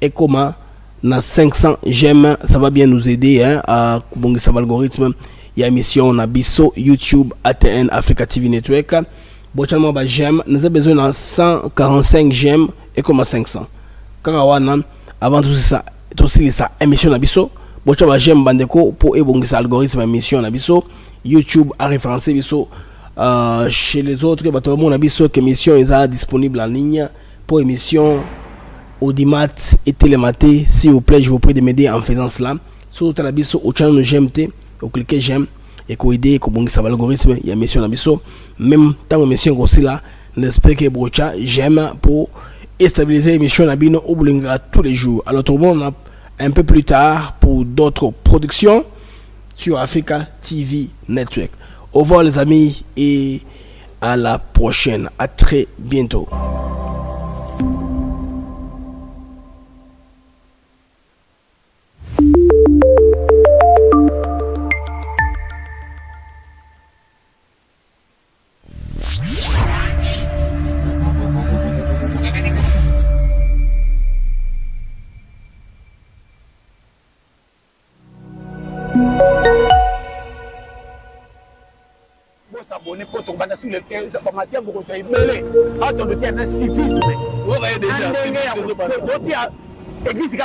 [SPEAKER 3] Et comment na 500 j'aime, ça va bien nous aider hein à bon ça algorithme. Il y a émission na Bisso YouTube ATN Africa TV Network. Bon channel bah j'aime. Nous avons besoin de 145 j'aime et comme 500. Quand on avant tout ça, tout ça émission na Bisso. Bocha j'aime bandeko pour ebongisa algorithme émission na biso YouTube a référencé biso chez les autres bato mon na biso que émission est disponible en ligne pour émission Audimat et Télématé. S'il vous plaît, je vous prie de m'aider en faisant cela. Sur la biso au channel GMT, au cliquer j'aime et ko aider ko bongisa algorithme il y a émission na biso même tant émission aussi là, n'espère que bocha j'aime pour stabiliser l'émission na bino au boulinga tous les jours. Alors tout le monde un peu plus tard pour d'autres productions sur Africa TV Network. Au revoir les amis et à la prochaine. À très bientôt.
[SPEAKER 2] s'abonner pour tomber sur le cœur, ça va matière pour que belé. Attends, le terrain civisme.
[SPEAKER 10] Vous voyez déjà,
[SPEAKER 2] Église